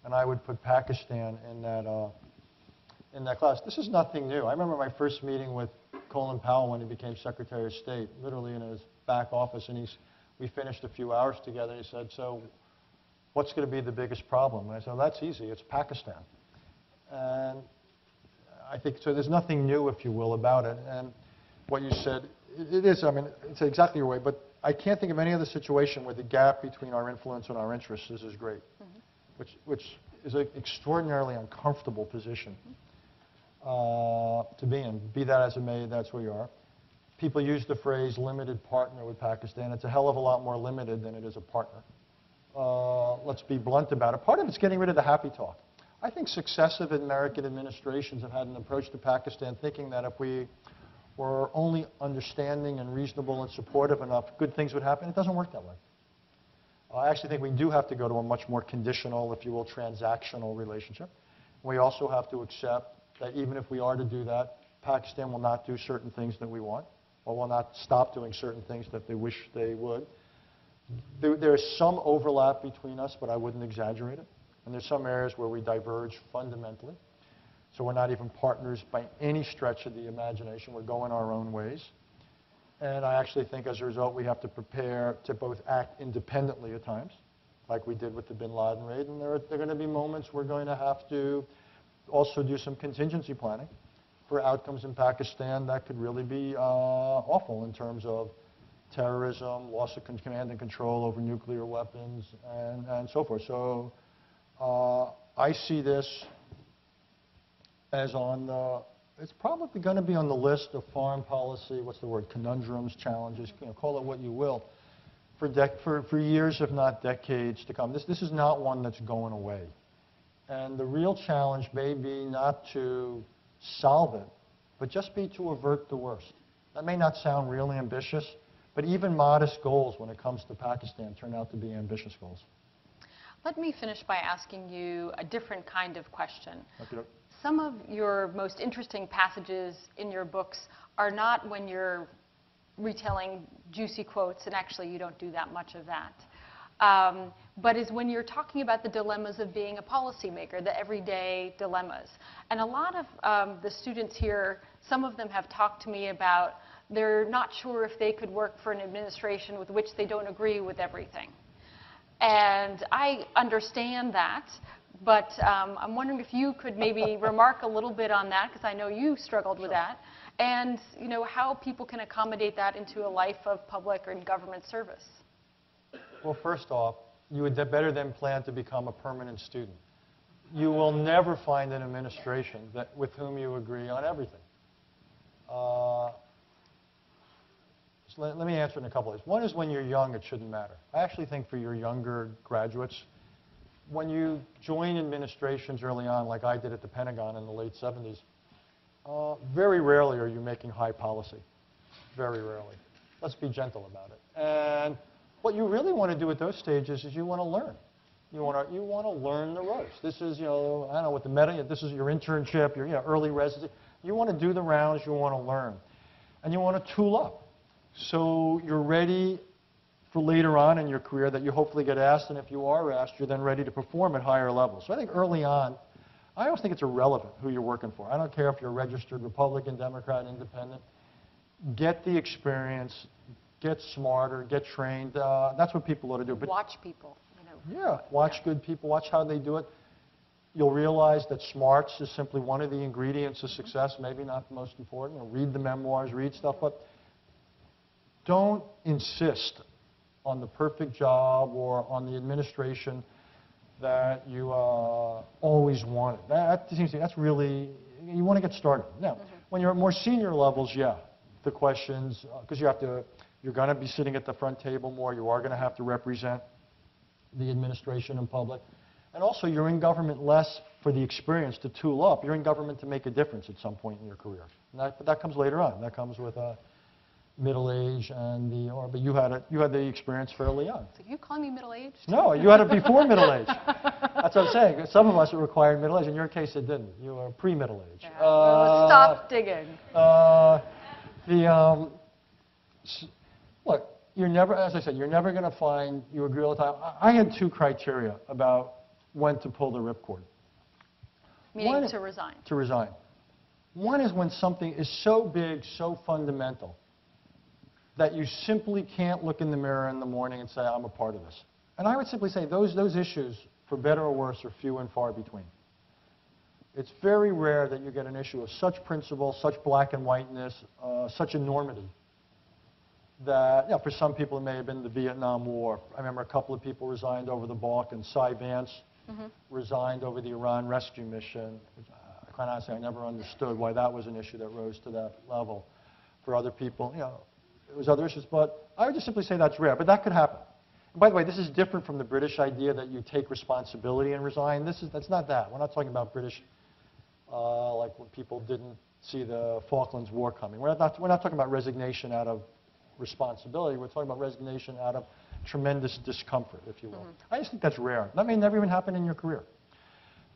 And I would put Pakistan in that class. This is nothing new. I remember my first meeting with Colin Powell when he became Secretary of State, literally in his back office, and we finished a few hours together, and he said, so what's going to be the biggest problem? And I said, well, that's easy. It's Pakistan. And I think, so there's nothing new, if you will, about it. And what you said, it is, I mean, it's exactly your way, but I can't think of any other situation where the gap between our influence and our interests is as great. Mm-hmm. Which is an extraordinarily uncomfortable position to be in. Be that as it may, that's where you are. People use the phrase limited partner with Pakistan. It's a hell of a lot more limited than it is a partner. Let's be blunt about it. Part of it's getting rid of the happy talk. I think successive American administrations have had an approach to Pakistan thinking that if we were only understanding and reasonable and supportive enough, good things would happen. It doesn't work that way. I actually think we do have to go to a much more conditional, if you will, transactional relationship. We also have to accept that even if we are to do that, Pakistan will not do certain things that we want, or will not stop doing certain things that they wish they would. There is some overlap between us, but I wouldn't exaggerate it. And there's some areas where we diverge fundamentally. So we're not even partners by any stretch of the imagination. We're going our own ways. And I actually think as a result, we have to prepare to both act independently at times, like we did with the bin Laden raid. And there are going to be moments we're going to have to also do some contingency planning for outcomes in Pakistan that could really be awful in terms of terrorism, loss of command and control over nuclear weapons, and so forth. So I see this as on the... It's probably going to be on the list of foreign policy, what's the word, conundrums, challenges, call it what you will, for years, if not decades to come. This is not one that's going away. And the real challenge may be not to solve it, but just be to avert the worst. That may not sound really ambitious, but even modest goals when it comes to Pakistan turn out to be ambitious goals. Let me finish by asking you a different kind of question. Okay. Some of your most interesting passages in your books are not when you're retelling juicy quotes, and actually you don't do that much of that, but is when you're talking about the dilemmas of being a policymaker, the everyday dilemmas. And a lot of the students here, some of them have talked to me about they're not sure if they could work for an administration with which they don't agree with everything. And I understand that. But I'm wondering if you could maybe remark a little bit on that, because I know you struggled with that, and how people can accommodate that into a life of public and government service. Well, first off, you would better than plan to become a permanent student. You will never find an administration with whom you agree on everything. So let me answer in a couple of ways. One is when you're young, it shouldn't matter. I actually think for your younger graduates, when you join administrations early on, like I did at the Pentagon in the late 70s, very rarely are you making high policy. Very rarely. Let's be gentle about it. And what you really want to do at those stages is you want to learn. You want to learn the ropes. This is, I don't know what this is your internship, your early residency. You want to do the rounds, you want to learn. And you want to tool up. So you're ready for later on in your career that you hopefully get asked, and if you are asked, you're then ready to perform at higher levels. So I think early on, I always think it's irrelevant who you're working for. I don't care if you're a registered Republican, Democrat, Independent. Get the experience, get smarter, get trained. That's what people ought to do. But watch people. Yeah, watch good people, watch how they do it. You'll realize that smarts is simply one of the ingredients of success, maybe not the most important. Read the memoirs, read stuff, but don't insist on the perfect job or on the administration that you always wanted. That seems to me, that's really, you want to get started. Now, when you're at more senior levels, yeah, the questions, because you're going to be sitting at the front table more, you are going to have to represent the administration in public. And also, you're in government less for the experience to tool up. You're in government to make a difference at some point in your career. But that comes later on. That comes with middle age and but you had the experience fairly young. So you calling me middle-aged? No, you had it before middle age. That's what I'm saying. Some of us it required middle age. In your case, it didn't. You were pre-middle age. Yeah. Stop digging. Look, you're never, as I said, you're never going to find you agree all the time. I had two criteria about when to pull the ripcord. Meaning to resign. To resign. One is when something is so big, so fundamental, that you simply can't look in the mirror in the morning and say, I'm a part of this. And I would simply say those issues, for better or worse, are few and far between. It's very rare that you get an issue of such principle, such black and whiteness, such enormity, that, for some people it may have been the Vietnam War. I remember a couple of people resigned over the Balkans. Cy Vance resigned over the Iran rescue mission. Quite honestly, I never understood why that was an issue that rose to that level. For other people, it was other issues. But I would just simply say that's rare. But that could happen. And by the way, this is different from the British idea that you take responsibility and resign. That's not that. We're not talking about British, like when people didn't see the Falklands War coming. We're not talking about resignation out of responsibility. We're talking about resignation out of tremendous discomfort, if you will. I just think that's rare. That may never even happen in your career.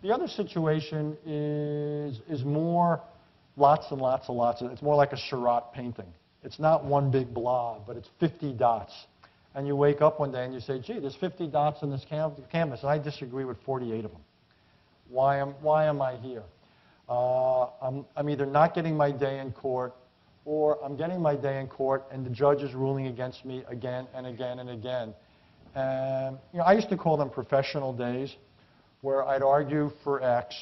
The other situation is more lots and lots and lots. It's more like a Seurat painting. It's not one big blob, but it's 50 dots. And you wake up one day and you say, gee, there's 50 dots on this canvas, and I disagree with 48 of them. Why am I here? I'm either not getting my day in court, or I'm getting my day in court and the judge is ruling against me again and again and again. And I used to call them professional days, where I'd argue for X.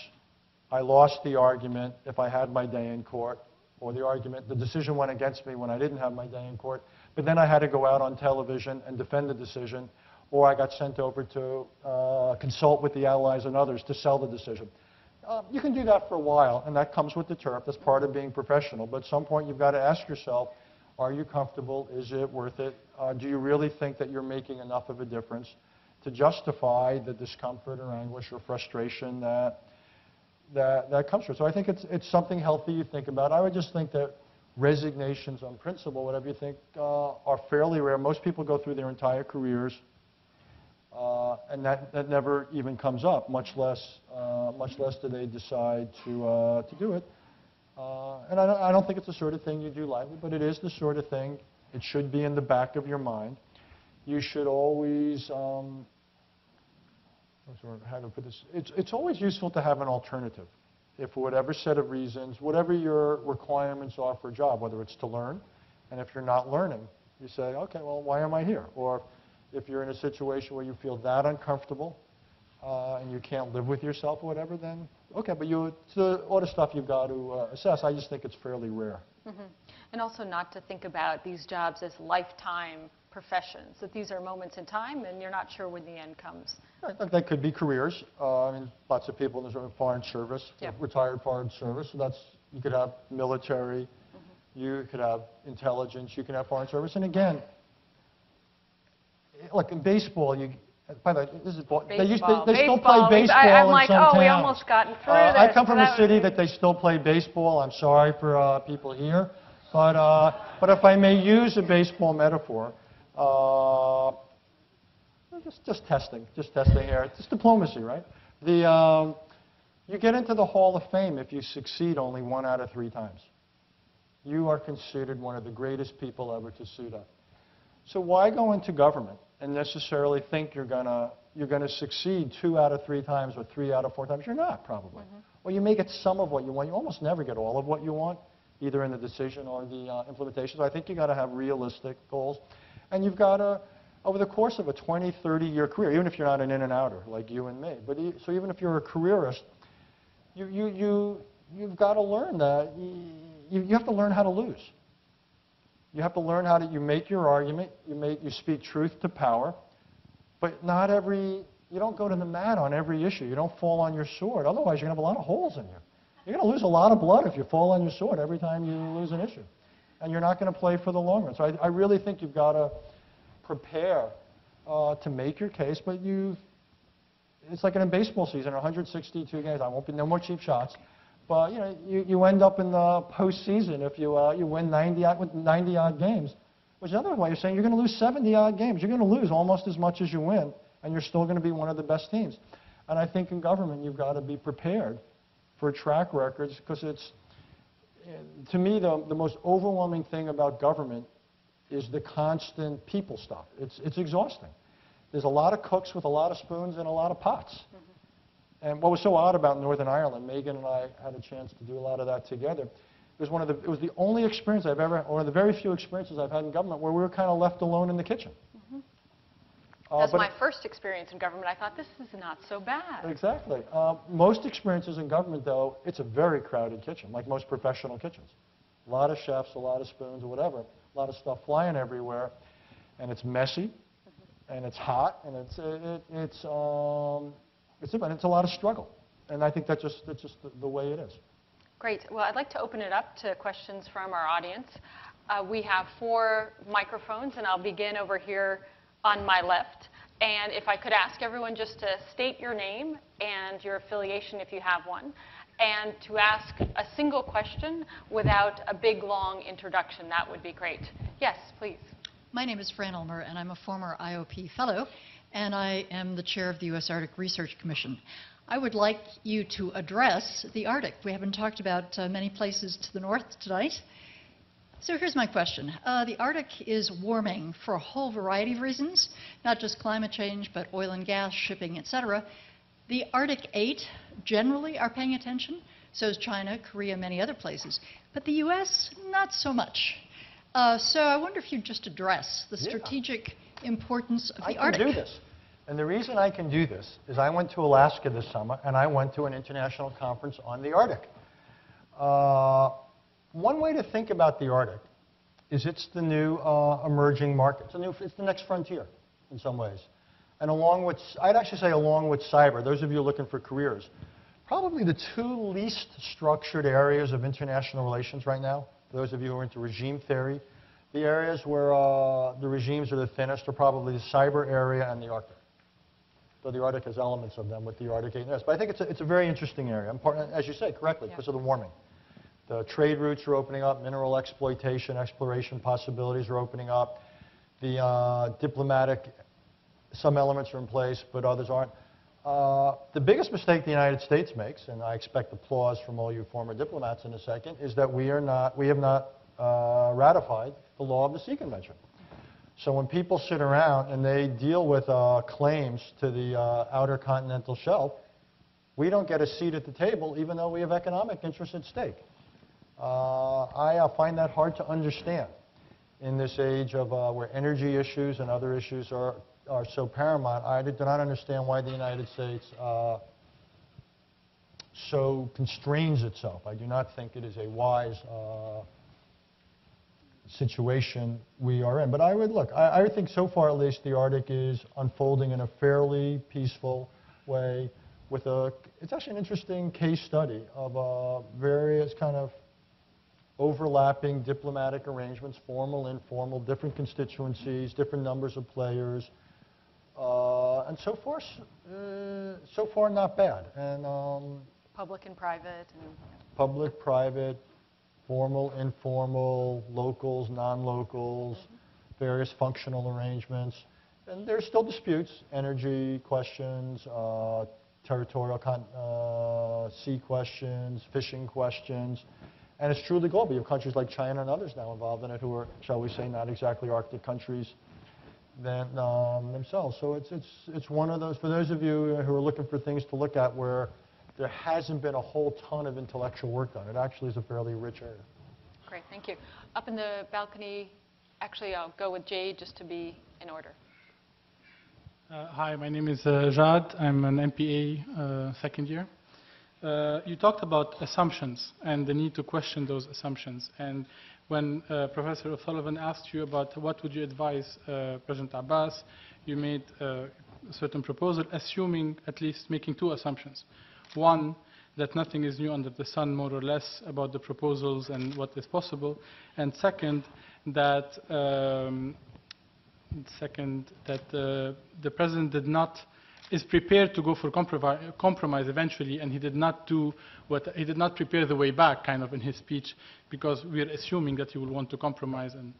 I lost the argument if I had my day in court, or the decision went against me when I didn't have my day in court. But then I had to go out on television and defend the decision, or I got sent over to consult with the allies and others to sell the decision. You can do that for a while, and that comes with the turf. That's part of being professional. But at some point, you've got to ask yourself, are you comfortable? Is it worth it? Do you really think that you're making enough of a difference to justify the discomfort or anguish or frustration that comes from it? So I think it's something healthy you think about. I would just think that resignations on principle, whatever you think, are fairly rare. Most people go through their entire careers, and that never even comes up, much less do they decide to do it. And I don't think it's the sort of thing you do lightly, but it is the sort of thing. It should be in the back of your mind. You should always, how to put this? It's always useful to have an alternative. If for whatever set of reasons, whatever your requirements are for a job, whether it's to learn, and if you're not learning, you say, okay, well, why am I here? Or if you're in a situation where you feel that uncomfortable and you can't live with yourself or whatever, then okay, but it's all the stuff you've got to assess. I just think it's fairly rare. And also not to think about these jobs as lifetime professions, that these are moments in time and you're not sure when the end comes. That could be careers. I mean, lots of people in the foreign service, retired foreign service, so you could have military, you could have intelligence, you could have foreign service, and again, look, in baseball, by the way, this is they still play baseball I'm like, in some towns. We almost gotten through this. I come from a city that they still play baseball. I'm sorry for people here. But if I may use a baseball metaphor, just testing here. It's diplomacy, right? You get into the Hall of Fame if you succeed only 1 out of 3 times. You are considered one of the greatest people ever to suit up. So why go into government and necessarily think you're gonna succeed 2 out of 3 times or 3 out of 4 times? You're not, probably. Or you may get some of what you want. You almost never get all of what you want, either in the decision or the implementation. So I think you got to have realistic goals, and you've got to, over the course of a 20, 30-year career, even if you're not an in-and-outer like you and me, but so even if you're a careerist, you've got to learn that you have to learn how to lose. You have to learn how to, you make your argument, you speak truth to power, but you don't go to the mat on every issue. You don't fall on your sword. Otherwise, you're going to have a lot of holes in you. You're going to lose a lot of blood if you fall on your sword every time you lose an issue. And you're not going to play for the long run. So I really think you've got to prepare to make your case, but it's like in a baseball season, 162 games. I won't be no more cheap shots. But you end up in the postseason if you win 90-odd games, which is another way you're saying you're going to lose 70-odd games. You're going to lose almost as much as you win, and you're still going to be one of the best teams. And I think in government you've got to be prepared for track records, because to me, the most overwhelming thing about government is the constant people stuff. It's exhausting. There's a lot of cooks with a lot of spoons and a lot of pots. And what was so odd about Northern Ireland, Megan and I had a chance to do a lot of that together. It was the only experience I've ever, or the very few experiences I've had in government, where we were kind of left alone in the kitchen. That's my first experience in government. I thought, this is not so bad. Exactly. Most experiences in government, though, it's a very crowded kitchen, like most professional kitchens. A lot of chefs, a lot of spoons, or whatever, a lot of stuff flying everywhere, and it's messy, and it's hot, and it's a lot of struggle. And I think that's just the way it is. Great. Well, I'd like to open it up to questions from our audience. We have 4 microphones, and I'll begin over here on my left. And if I could ask everyone just to state your name and your affiliation if you have one, and to ask a single question without a big, long introduction, that would be great. Yes, please. My name is Fran Ulmer, and I'm a former IOP fellow, and I am the chair of the U.S. Arctic Research Commission. I would like you to address the Arctic. We haven't talked about many places to the north tonight. So here's my question. The Arctic is warming for a whole variety of reasons, not just climate change, but oil and gas, shipping, etc. The Arctic 8 generally are paying attention. So is China, Korea, many other places. But the U.S., not so much. So I wonder if you'd just address the strategic importance of the Arctic. I can do this. And the reason I can do this is I went to Alaska this summer, and I went to an international conference on the Arctic. One way to think about the Arctic is it's the new emerging market. It's the next frontier in some ways. And I'd actually say along with cyber, those of you looking for careers, probably the 2 least structured areas of international relations right now, for those of you who are into regime theory, the areas where the regimes are the thinnest are probably the cyber area and the Arctic. So the Arctic has elements of them with the Arctic 8 and S. But I think it's a very interesting area, as you say, correctly, because of the warming. The trade routes are opening up, mineral exploitation, exploration possibilities are opening up. The diplomatic, some elements are in place, but others aren't. The biggest mistake the United States makes, and I expect applause from all you former diplomats in a second, is that we have not ratified the law of the Sea Convention. So when people sit around and they deal with claims to the outer continental shelf, we don't get a seat at the table, even though we have economic interests at stake. I find that hard to understand in this age of where energy issues and other issues are so paramount. I do not understand why the United States so constrains itself. I do not think it is a wise situation we are in. But I would think so far at least the Arctic is unfolding in a fairly peaceful way with it's actually an interesting case study of various kind of overlapping diplomatic arrangements, formal, informal, different constituencies, different numbers of players, and so far not bad. And public and private. public, private, formal, informal, locals, non-locals, various functional arrangements. And there's still disputes, energy questions, territorial sea questions, fishing questions. And it's truly global. You have countries like China and others now involved in it who are, shall we say, not exactly Arctic countries themselves. So it's one of those, for those of you who are looking for things to look at where there hasn't been a whole ton of intellectual work done. It actually is a fairly rich area. Great, thank you. Up in the balcony, actually I'll go with Jade just to be in order. Hi, my name is Jad. I'm an MPA second year. You talked about assumptions and the need to question those assumptions. And when Professor O'Sullivan asked you about what would you advise President Abbas, you made a certain proposal, assuming, at least making two assumptions. One, that nothing is new under the sun, more or less, about the proposals and what is possible. And second, that the president is prepared to go for compromise eventually, and he did not prepare the way back, kind of, in his speech, because we are assuming that he will want to compromise. And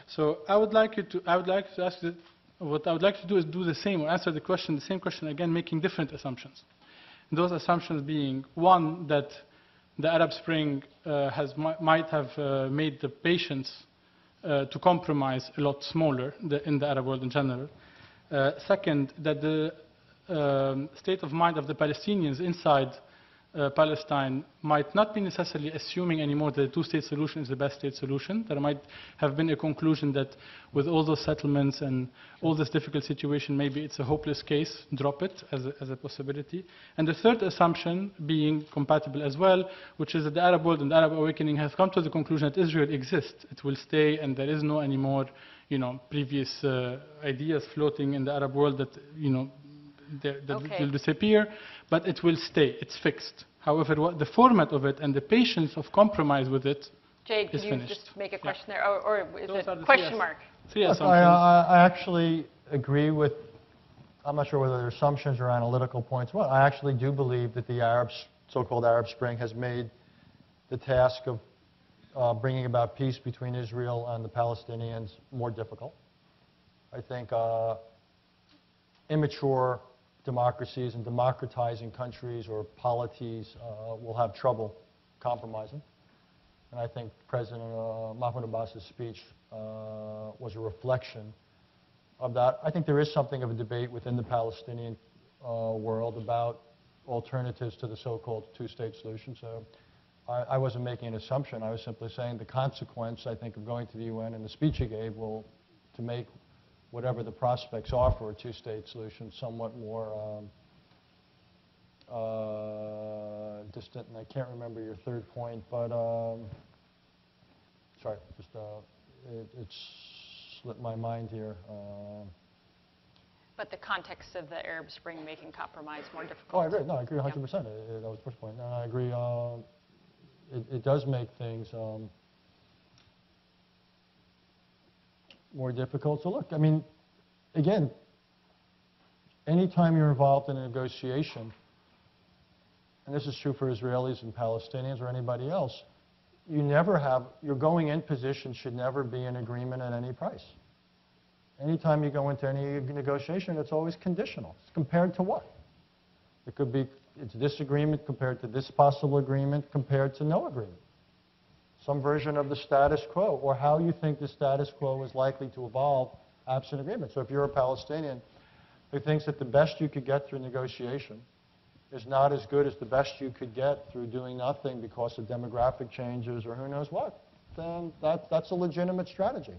so I would like to ask you, what I would like to do is do the same, or answer the same question again, making different assumptions. Those assumptions being, one, that the Arab Spring might have made the patience to compromise a lot smaller in the Arab world in general. Second, that the state of mind of the Palestinians inside Palestine might not be necessarily assuming anymore that the two-state solution is the best state solution. There might have been a conclusion that with all those settlements and all this difficult situation, maybe it's a hopeless case, drop it as a possibility. And the third assumption being compatible as well, which is that the Arab world and the Arab awakening has come to the conclusion that Israel exists. It will stay, and there is no anymore, previous ideas floating in the Arab world that, that will disappear, but it will stay. It's fixed. However, the format of it and the patience of compromise with it Jade, is could you finished. just make a question there, or is Those are it the question mark? Three Look, assumptions. I actually agree with, I'm not sure whether they're assumptions or analytical points. Well, I actually do believe that the so-called Arab Spring has made the task of bringing about peace between Israel and the Palestinians more difficult. I think immature democracies and democratizing countries or polities will have trouble compromising. And I think President Mahmoud Abbas's speech was a reflection of that. I think there is something of a debate within the Palestinian world about alternatives to the so-called two-state solution. So I wasn't making an assumption. I was simply saying the consequence, I think, of going to the UN and the speech he gave will to make whatever the prospects are for a two-state solution somewhat more distant. And I can't remember your third point, but sorry, just it slipped my mind here. But the context of the Arab Spring making compromise more difficult. Oh, I agree. No, I agree 100%. That was the first point. And I agree. It does make things more difficult. So look, I mean, again, anytime you're involved in a negotiation, and this is true for Israelis and Palestinians or anybody else, your going in position should never be an agreement at any price. Anytime you go into any negotiation, it's always conditional. It's compared to what? It could be, it's this agreement compared to this possible agreement compared to no agreement. Some version of the status quo, or how you think the status quo is likely to evolve absent agreement. So if you're a Palestinian who thinks that the best you could get through negotiation is not as good as the best you could get through doing nothing because of demographic changes or who knows what, then that's a legitimate strategy.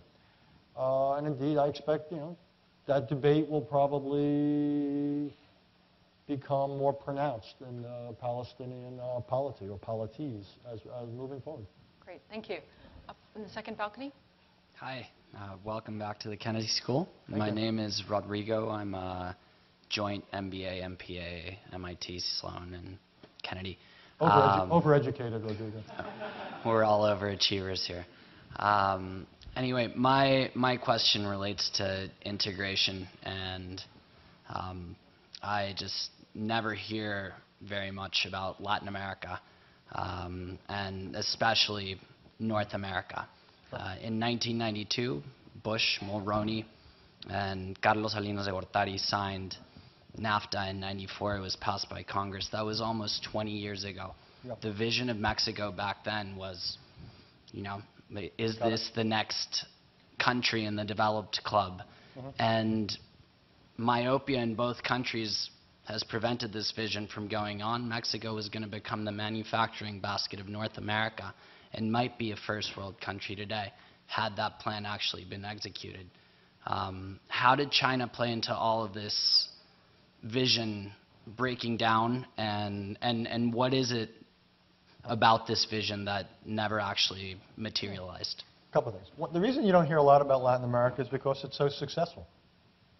And indeed, I expect, that debate will probably become more pronounced in Palestinian polity or polities as moving forward. Great, thank you. Up in the second balcony. Hi, welcome back to the Kennedy School. My you. name is Rodrigo. I'm a joint MBA, MPA, MIT, Sloan, and Kennedy. Overeducated, Rodrigo. We're all overachievers here. Anyway, my question relates to integration, and I just never hear very much about Latin America, and especially North America. In 1992, Bush, Mulroney, and Carlos Salinas de Gortari signed NAFTA in 94. It was passed by Congress. That was almost 20 years ago. Yep. The vision of Mexico back then was, you know, is this the next country in the developed club? And myopia in both countries has prevented this vision from going on. Mexico is going to become the manufacturing basket of North America and might be a first world country today, had that plan actually been executed. How did China play into all of this vision breaking down, and what is it about this vision that never actually materialized? A couple of things. The reason you don't hear a lot about Latin America is because it's so successful,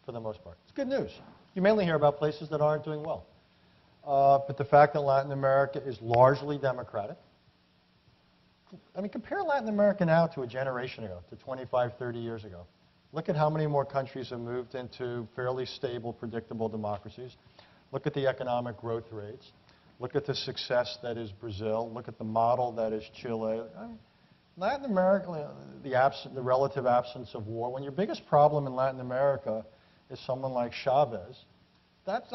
for the most part. It's good news. You mainly hear about places that aren't doing well. But the fact that Latin America is largely democratic, I mean, compare Latin America now to a generation ago, to 25, 30 years ago. Look at how many more countries have moved into fairly stable, predictable democracies. Look at the economic growth rates. Look at the success that is Brazil. Look at the model that is Chile. I mean, Latin America, the relative absence of war. When your biggest problem in Latin America is someone like Chavez, that's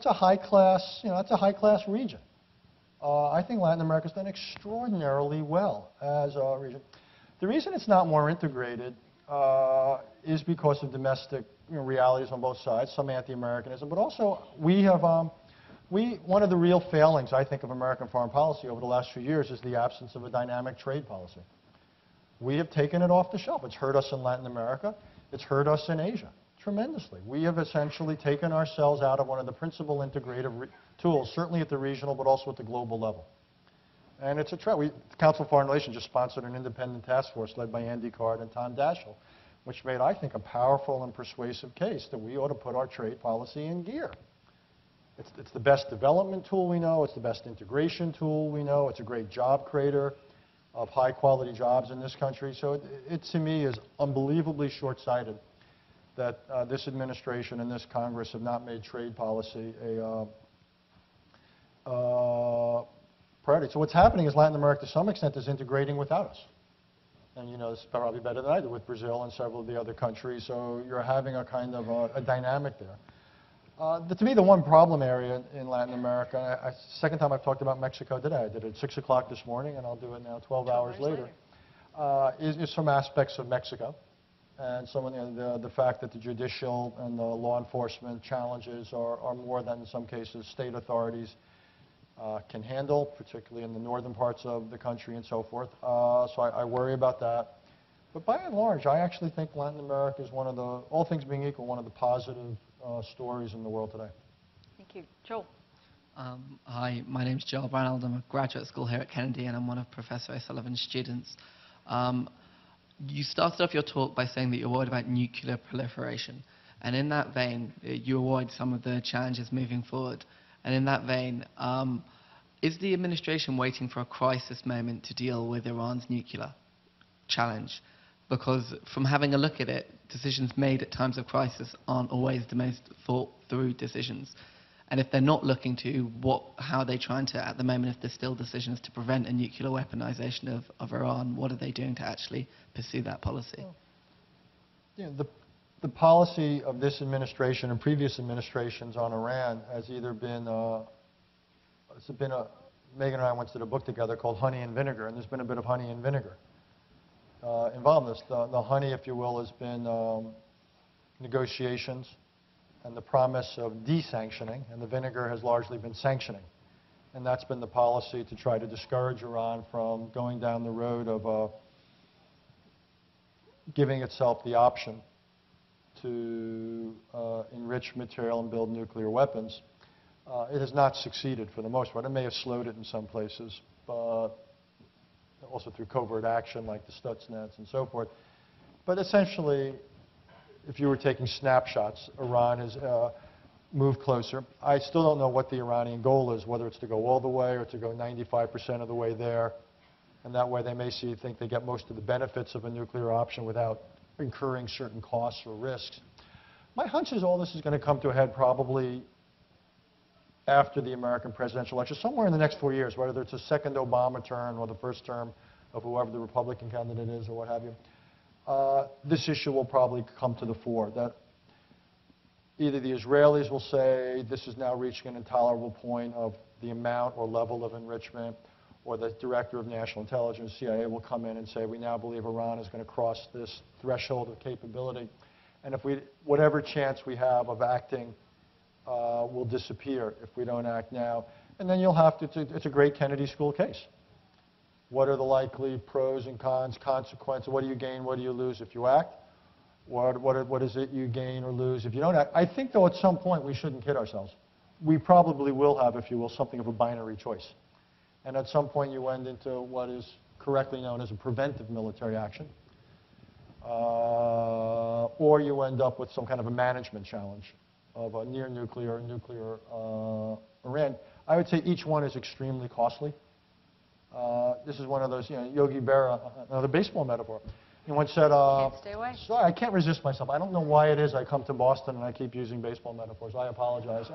a high class, that's a high class region. I think Latin America's done extraordinarily well as a region. The reason it's not more integrated is because of domestic realities on both sides, some anti-Americanism, but also we have, one of the real failings, I think, of American foreign policy over the last few years is the absence of a dynamic trade policy. We have taken it off the shelf. It's hurt us in Latin America. It's hurt us in Asia tremendously. We have essentially taken ourselves out of one of the principal integrative tools, certainly at the regional, but also at the global level. And it's a trend. The Council of Foreign Relations just sponsored an independent task force led by Andy Card and Tom Daschle, which made, I think, a powerful and persuasive case that we ought to put our trade policy in gear. It's the best development tool we know. It's the best integration tool we know. It's a great job creator of high-quality jobs in this country. So it to me, is unbelievably short-sighted that this administration and this Congress have not made trade policy a priority. So what's happening is Latin America, to some extent, is integrating without us. And you know this probably better than I do with Brazil and several of the other countries. So you're having a kind of a dynamic there. To me, the one problem area in Latin America, second time I've talked about Mexico today. I did it at 6 o'clock this morning, and I'll do it now 12 hours later. Is some aspects of Mexico. And some of the fact that the judicial and the law enforcement challenges are more than, in some cases, state authorities can handle, particularly in the northern parts of the country and so forth. So I worry about that. But by and large, I actually think Latin America is one of the, all things being equal, one of the positive stories in the world today. Thank you. Joel. Hi, my name's Joel Branald. I'm a graduate school here at Kennedy, and I'm one of Professor O'Sullivan's students. You started off your talk by saying that you're worried about nuclear proliferation. And in that vein, you avoid some of the challenges moving forward. And in that vein, is the administration waiting for a crisis moment to deal with Iran's nuclear challenge? Because from having a look at it, decisions made at times of crisis aren't always the most thought-through decisions. And if they're not looking to, how are they trying to, at the moment, if there's still decisions to prevent a nuclear weaponization of Iran, what are they doing to actually pursue that policy? Yeah, the policy of this administration and previous administrations on Iran has either been, Megan and I once did a book together called Honey and Vinegar, and there's been a bit of honey and vinegar involved in this. The honey, if you will, has been negotiations and the promise of desanctioning, and the vinegar has largely been sanctioning. And that's been the policy to try to discourage Iran from going down the road of giving itself the option to enrich material and build nuclear weapons. It has not succeeded for the most part. It may have slowed it in some places, but also through covert action like the Stuxnets and so forth. But essentially, if you were taking snapshots, Iran has moved closer. I still don't know what the Iranian goal is, whether it's to go all the way or to go 95% of the way there. And that way they may think they get most of the benefits of a nuclear option without incurring certain costs or risks. My hunch is all this is going to come to a head probably after the American presidential election, somewhere in the next 4 years, whether it's a second Obama term or the first term of whoever the Republican candidate is or what have you, this issue will probably come to the fore. That either the Israelis will say this is now reaching an intolerable point of the amount or level of enrichment, or the director of national intelligence, CIA, will come in and say, we now believe Iran is going to cross this threshold of capability. And if whatever chance we have of acting will disappear if we don't act now. And then you'll have to, it's a great Kennedy School case. What are the likely pros and cons, consequences? What do you gain, what do you lose if you act? What is it you gain or lose if you don't act? I think, though, at some point we shouldn't kid ourselves. We probably will have, if you will, something of a binary choice. And at some point you end into what is correctly known as a preventive military action. Or you end up with some kind of a management challenge of a near-nuclear or nuclear Iran. I would say each one is extremely costly. This is one of those, Yogi Berra, another baseball metaphor. He once said, Can't stay away. Sorry, I can't resist myself. I don't know why it is I come to Boston and I keep using baseball metaphors. I apologize.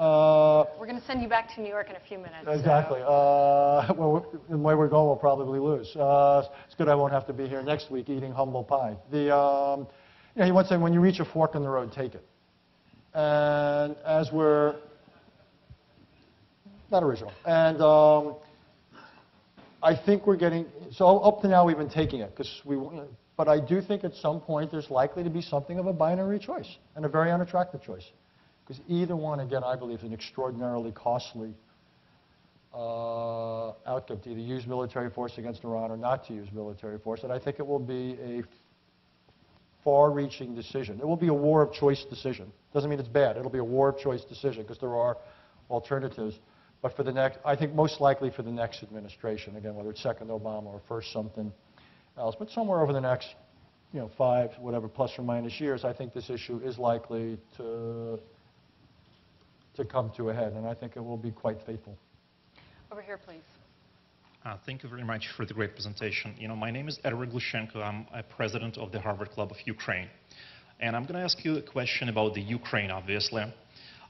We're going to send you back to New York in a few minutes. Exactly. Well, the way we're going, we'll probably lose. It's good I won't have to be here next week eating humble pie. He once said, when you reach a fork in the road, take it. And as we're, not original. And I think we're getting, so up to now we've been taking it, but I do think at some point there's likely to be something of a binary choice, and a very unattractive choice. Because either one, again, I believe is an extraordinarily costly outcome, to either use military force against Iran or not to use military force. And I think it will be a far-reaching decision. It will be a war of choice decision. Doesn't mean it's bad. It'll be a war of choice decision because there are alternatives. But for the next, I think most likely for the next administration, again, whether it's second Obama or first something else, but somewhere over the next, 5, whatever, plus or minus years, I think this issue is likely to come to a head, and I think it will be quite fateful. Over here, please. Thank you very much for the great presentation. My name is Edward Glushenko. I'm a president of the Harvard Club of Ukraine. And I'm going to ask you a question about the Ukraine, obviously.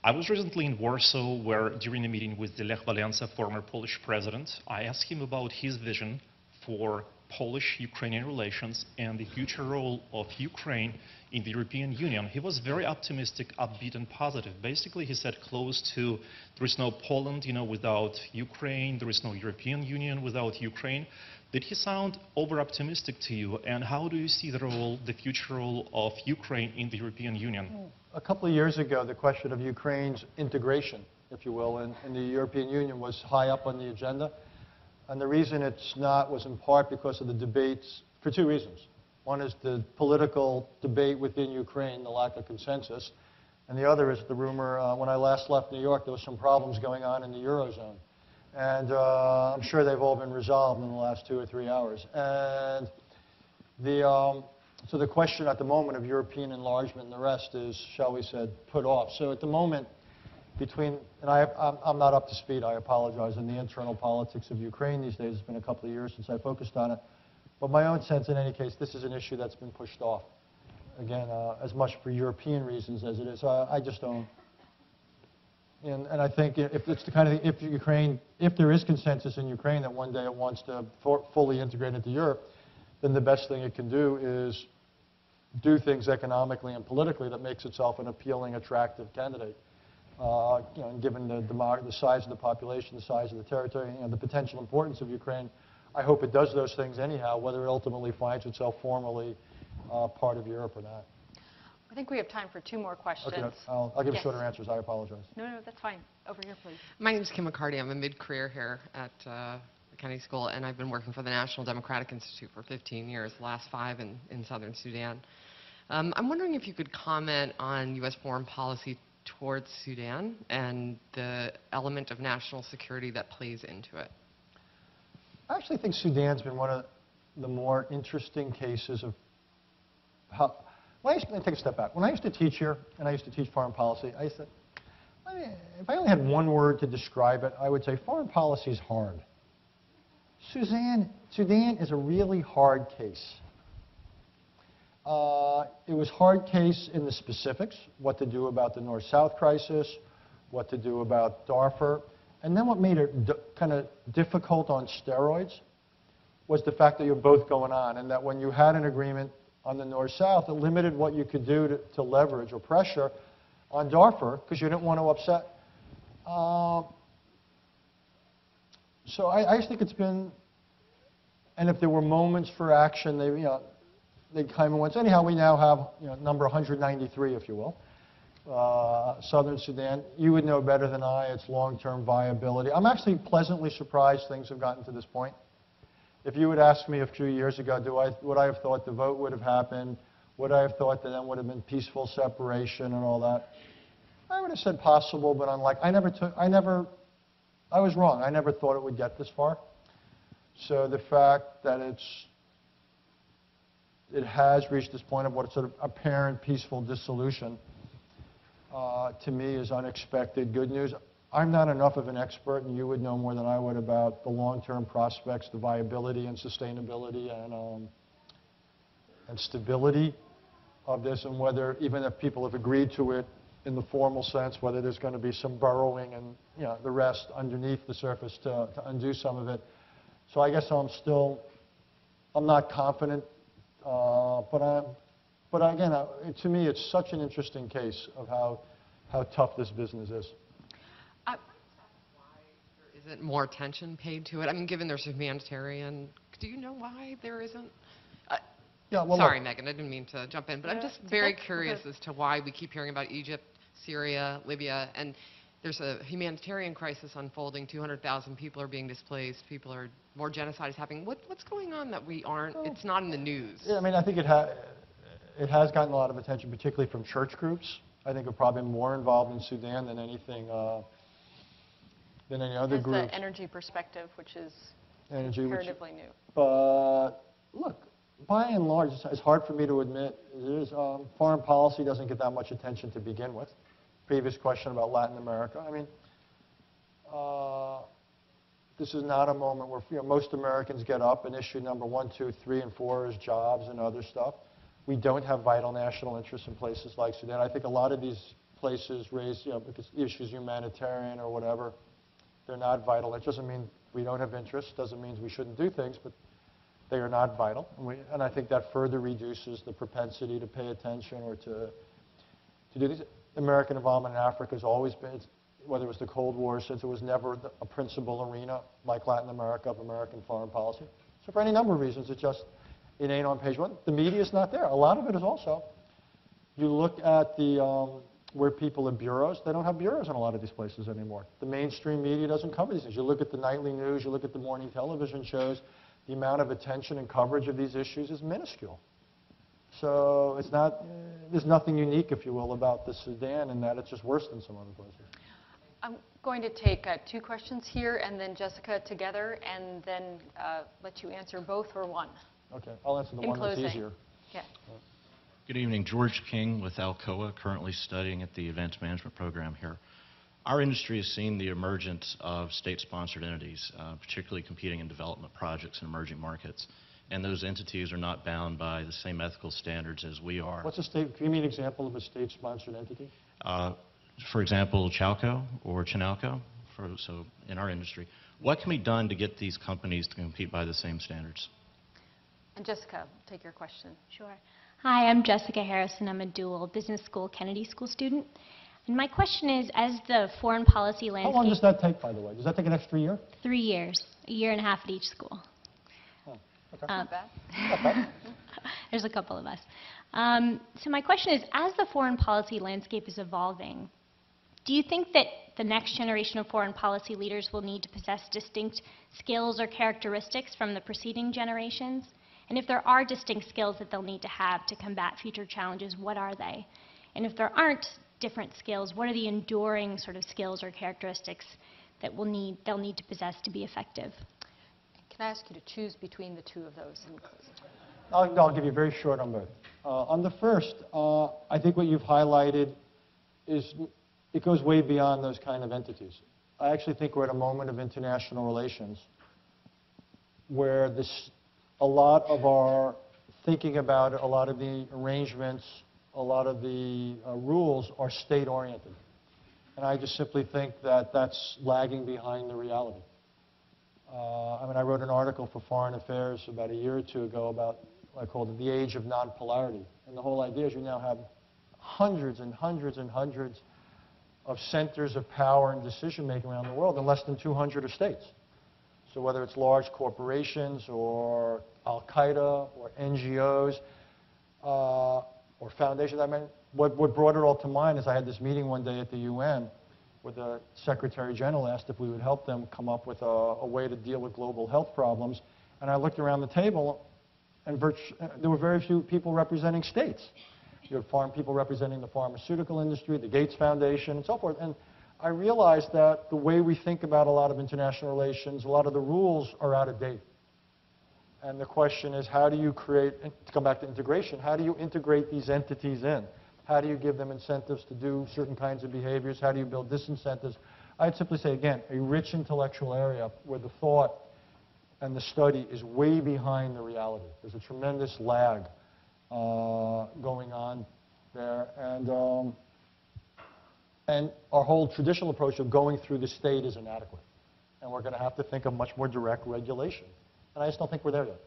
I was recently in Warsaw, where during a meeting with Lech Walesa, former Polish president, I asked him about his vision for Polish-Ukrainian relations and the future role of Ukraine in the European Union. He was very optimistic, upbeat, and positive. Basically, he said close to, there is no Poland, without Ukraine, there is no European Union without Ukraine. Did he sound over-optimistic to you? And how do you see the future role of Ukraine in the European Union? A couple of years ago, the question of Ukraine's integration, if you will, in the European Union was high up on the agenda. And the reason it's not was in part because of the debates, for two reasons. One is the political debate within Ukraine, the lack of consensus. And the other is the rumor, when I last left New York, there was some problems going on in the Eurozone. And I'm sure they've all been resolved in the last 2 or 3 hours. And so the question at the moment of European enlargement and the rest is, shall we say, put off. So at the moment, and I'm not up to speed, I apologize, in the internal politics of Ukraine these days. It's been a couple of years since I focused on it. But my own sense, in any case, this is an issue that's been pushed off. Again, as much for European reasons as it is. I just don't. And I think if it's the kind of thing, if there is consensus in Ukraine that one day it wants to fully integrate into Europe, then the best thing it can do is do things economically and politically that makes itself an appealing, attractive candidate. Given the size of the population, the size of the territory, the potential importance of Ukraine, I hope it does those things anyhow, whether it ultimately finds itself formally part of Europe or not. I think we have time for 2 more questions. Okay, I'll give shorter answers. I apologize. No, that's fine. Over here, please. My name is Kim McCarty. I'm a mid-career here at the Kennedy School, and I've been working for the National Democratic Institute for 15 years, the last 5 in southern Sudan. I'm wondering if you could comment on U.S. foreign policy towards Sudan and the element of national security that plays into it. I actually think Sudan's been one of the more interesting cases of how. Let me take a step back. When I used to teach here, and I used to teach foreign policy, I used to, if I only had one word to describe it, I would say foreign policy is hard. Sudan is a really hard case. It was hard case in the specifics, what to do about the North-South crisis, what to do about Darfur, and then what made it kind of difficult on steroids was the fact that you're both going on, and that when you had an agreement on the North-South, it limited what you could do to leverage or pressure on Darfur because you didn't want to upset. So I just think it's been, and if there were moments for action, they kind of went. Anyhow, we now have number 193, if you will, Southern Sudan. You would know better than I its long-term viability. I'm actually pleasantly surprised things have gotten to this point. If you had asked me a few years ago, would I have thought the vote would have happened? Would I have thought that then would have been peaceful separation and all that? I would have said possible, but unlikely. I was wrong. I never thought it would get this far. So the fact that it has reached this point of what sort of apparent peaceful dissolution, to me, is unexpected good news. I'm not enough of an expert, and you would know more than I would about the long-term prospects, the viability and sustainability and stability of this, and whether, even if people have agreed to it in the formal sense, whether there's going to be some burrowing and the rest underneath the surface to undo some of it. So I guess I'm not confident, but again, to me, it's such an interesting case of how tough this business is. Isn't more attention paid to it? I mean, given there's humanitarian, do you know why there isn't? Sorry, Megan, I didn't mean to jump in, but I'm just very curious as to why we keep hearing about Egypt, Syria, Libya, and there's a humanitarian crisis unfolding. 200,000 people are being displaced. More genocide is happening. What's going on that we aren't? It's not in the news. Yeah, I mean, I think it has gotten a lot of attention, particularly from church groups. I think we're probably more involved in Sudan than anything. Than any other group. There's the energy perspective, which is comparatively new. But look, by and large, it's hard for me to admit, foreign policy doesn't get that much attention to begin with. Previous question about Latin America. I mean, this is not a moment where most Americans get up and issue number 1, 2, 3, and 4 is jobs and other stuff. We don't have vital national interests in places like Sudan. I think a lot of these places raise, because issues humanitarian or whatever. They're not vital. It doesn't mean we don't have interest. Doesn't mean we shouldn't do things, but they are not vital. And I think that further reduces the propensity to pay attention or to do these. American involvement in Africa has always been, whether it was the Cold War, since it was never a principal arena like Latin America of American foreign policy. So for any number of reasons, it ain't on page one. The media is not there. A lot of it is also. You look at where people have bureaus, they don't have bureaus in a lot of these places anymore. The mainstream media doesn't cover these things. You look at the nightly news, you look at the morning television shows, the amount of attention and coverage of these issues is minuscule. So there's nothing unique, if you will, about the Sudan in that it's just worse than some other places. I'm going to take 2 questions here and then Jessica together, and then let you answer both or one. Okay, I'll answer the one that's easier. Yeah. Good evening, George King with Alcoa, currently studying at the Advanced Management Program here. Our industry has seen the emergence of state-sponsored entities, particularly competing in development projects in emerging markets. And those entities are not bound by the same ethical standards as we are. What's a state? Can you give me an example of a state-sponsored entity? For example, Chalco or Chinalco, so in our industry. What can be done to get these companies to compete by the same standards? And Jessica, take your question. Sure. Hi, I'm Jessica Harrison. I'm a dual business school, Kennedy School student. And my question is, as the foreign policy landscape... How long does that take, by the way? Does that take an extra year? 3 years, a year and a half at each school. Oh, okay. Not bad. Not bad. There's a couple of us. So my question is, as the foreign policy landscape is evolving, do you think that the next generation of foreign policy leaders will need to possess distinct skills or characteristics from the preceding generations? And if there are distinct skills that they'll need to have to combat future challenges, what are they? And if there aren't different skills, what are the enduring sort of skills or characteristics that they'll need to possess to be effective? Can I ask you to choose between the 2 of those? I'll give you very short on both. On the first, I think what you've highlighted it goes way beyond those kind of entities. I actually think we're at a moment of international relations where a lot of our thinking about it, a lot of the arrangements, a lot of the rules are state-oriented. And I just simply think that that's lagging behind the reality. I wrote an article for Foreign Affairs about a year or two ago about what I called the age of non-polarity. And the whole idea is you now have hundreds and hundreds and hundreds of centers of power and decision-making around the world, and less than 200 are states. So whether it's large corporations or Al-Qaeda or NGOs or foundations, what brought it all to mind is I had this meeting one day at the UN where the Secretary General asked if we would help them come up with a way to deal with global health problems. And I looked around the table, and there were very few people representing states. You had people representing the pharmaceutical industry, the Gates Foundation, and so forth. And I realized that the way we think about a lot of international relations, a lot of the rules are out of date. And the question is, how do you create, to come back to integration, how do you integrate these entities in? How do you give them incentives to do certain kinds of behaviors? How do you build disincentives? I'd simply say, again, a rich intellectual area where the thought and the study is way behind the reality. There's a tremendous lag going on there. And our whole traditional approach of going through the state is inadequate. And we're going to have to think of much more direct regulation. And I just don't think we're there yet.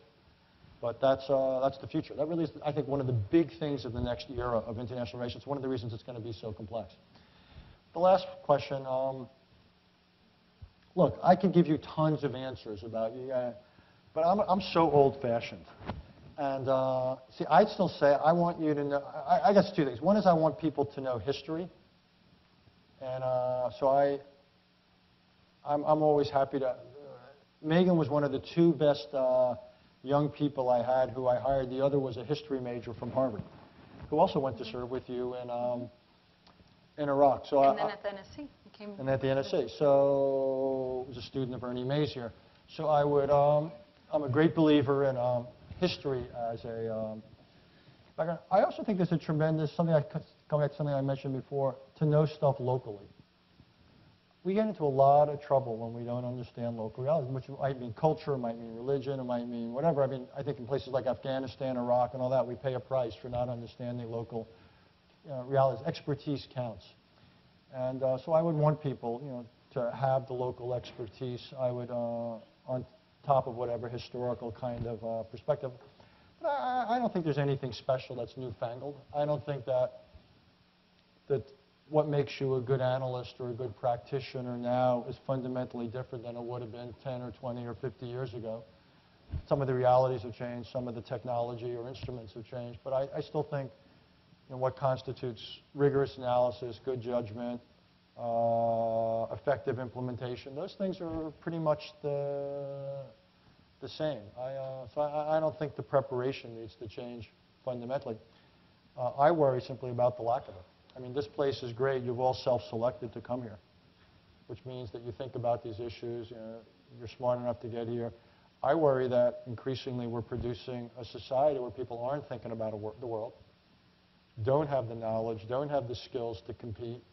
But that's the future. That really is, I think, one of the big things of the next era of international relations. One of the reasons it's going to be so complex. The last question, look, I can give you tons of answers about you, but I'm so old-fashioned. And see, I'd still say I want you to know, I guess two things. One is I want people to know history. And so I'm always happy to, Megan was one of the two best young people I had who I hired. The other was a history major from Harvard, who also went to serve with you in Iraq. So and then at the NSC. And at the NSC. So I was a student of Ernie Mays here. So I'm a great believer in history as a background. I also think there's a tremendous, come back to something I mentioned before, to know stuff locally. We get into a lot of trouble when we don't understand local realities, which might mean culture, it might mean religion, it might mean whatever. I think in places like Afghanistan, Iraq, and all that, we pay a price for not understanding local realities. Expertise counts. And so I would want people, to have the local expertise. I would, on top of whatever historical kind of perspective. But I don't think there's anything special that's newfangled. I don't think that what makes you a good analyst or a good practitioner now is fundamentally different than it would have been 10 or 20 or 50 years ago. Some of the realities have changed, some of the technology or instruments have changed, but I still think what constitutes rigorous analysis, good judgment, effective implementation, those things are pretty much the same. So I don't think the preparation needs to change fundamentally. I worry simply about the lack of it. This place is great. You've all self-selected to come here, which means that you think about these issues. You're smart enough to get here. I worry that increasingly we're producing a society where people aren't thinking about the world, don't have the knowledge, don't have the skills to compete,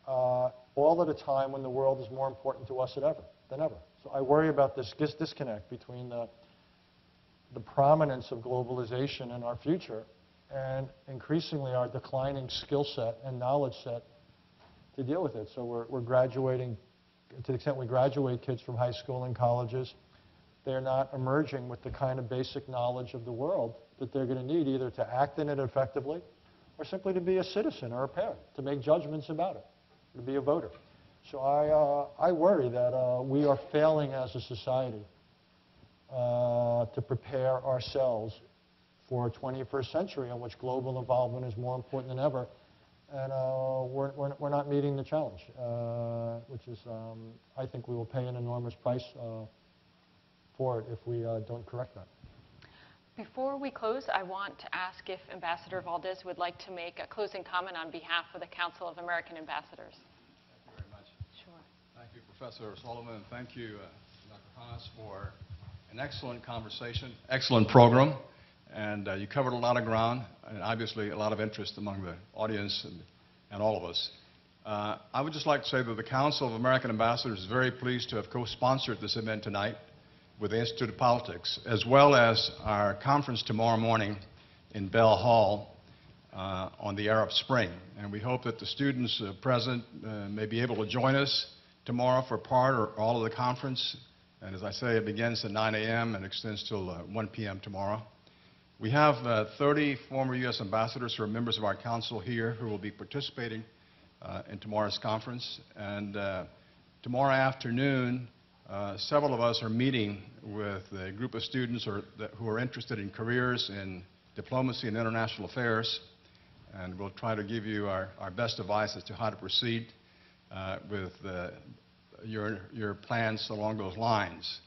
all at a time when the world is more important to us than ever. So I worry about this disconnect between the prominence of globalization in our future and increasingly our declining skill set and knowledge set to deal with it. So we're graduating, to the extent we graduate kids from high school and colleges, they're not emerging with the kind of basic knowledge of the world that they're going to need either to act in it effectively or simply to be a citizen or a parent, to make judgments about it, to be a voter. So I worry that we are failing as a society to prepare ourselves for a 21st century in which global involvement is more important than ever. And we're not meeting the challenge, which is, I think we will pay an enormous price for it if we don't correct that. Before we close, I want to ask if Ambassador Valdez would like to make a closing comment on behalf of the Council of American Ambassadors. Thank you very much. Sure. Thank you, Professor Solomon. Thank you, Dr. Haas, for an excellent conversation, excellent program. And you covered a lot of ground, and obviously a lot of interest among the audience and all of us. I would just like to say that the Council of American Ambassadors is very pleased to have co-sponsored this event tonight with the Institute of Politics, as well as our conference tomorrow morning in Bell Hall on the Arab Spring. And we hope that the students present may be able to join us tomorrow for part or all of the conference And as I say, it begins at 9 a.m. and extends till 1 p.m. tomorrow. We have 30 former U.S. ambassadors who are members of our council here who will be participating in tomorrow's conference. And tomorrow afternoon, several of us are meeting with a group of students who are interested in careers in diplomacy and international affairs. And we'll try to give you our best advice as to how to proceed with your plans along those lines.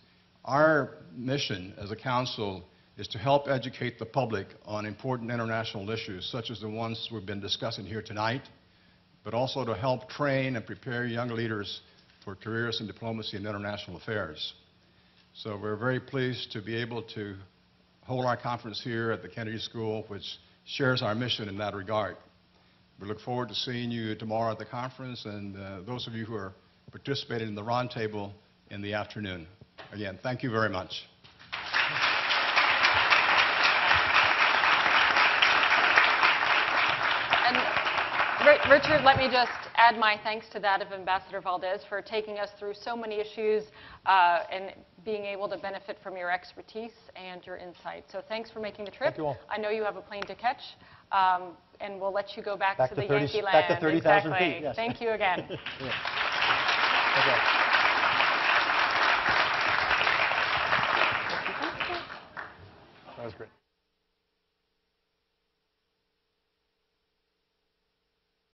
Our mission as a council is to help educate the public on important international issues, such as the ones we've been discussing here tonight, but also to help train and prepare young leaders for careers in diplomacy and international affairs. So we're very pleased to be able to hold our conference here at the Kennedy School, which shares our mission in that regard. We look forward to seeing you tomorrow at the conference and those of you who are participating in the roundtable in the afternoon. Again, thank you very much. And Richard, let me just add my thanks to that of Ambassador Valdez for taking us through so many issues and being able to benefit from your expertise and your insight. So thanks for making the trip. Thank you all. I know you have a plane to catch, and we'll let you go back to the 30, Yankee land. back to 30,000 exactly. feet. Yes. Thank you again. Yeah. Okay.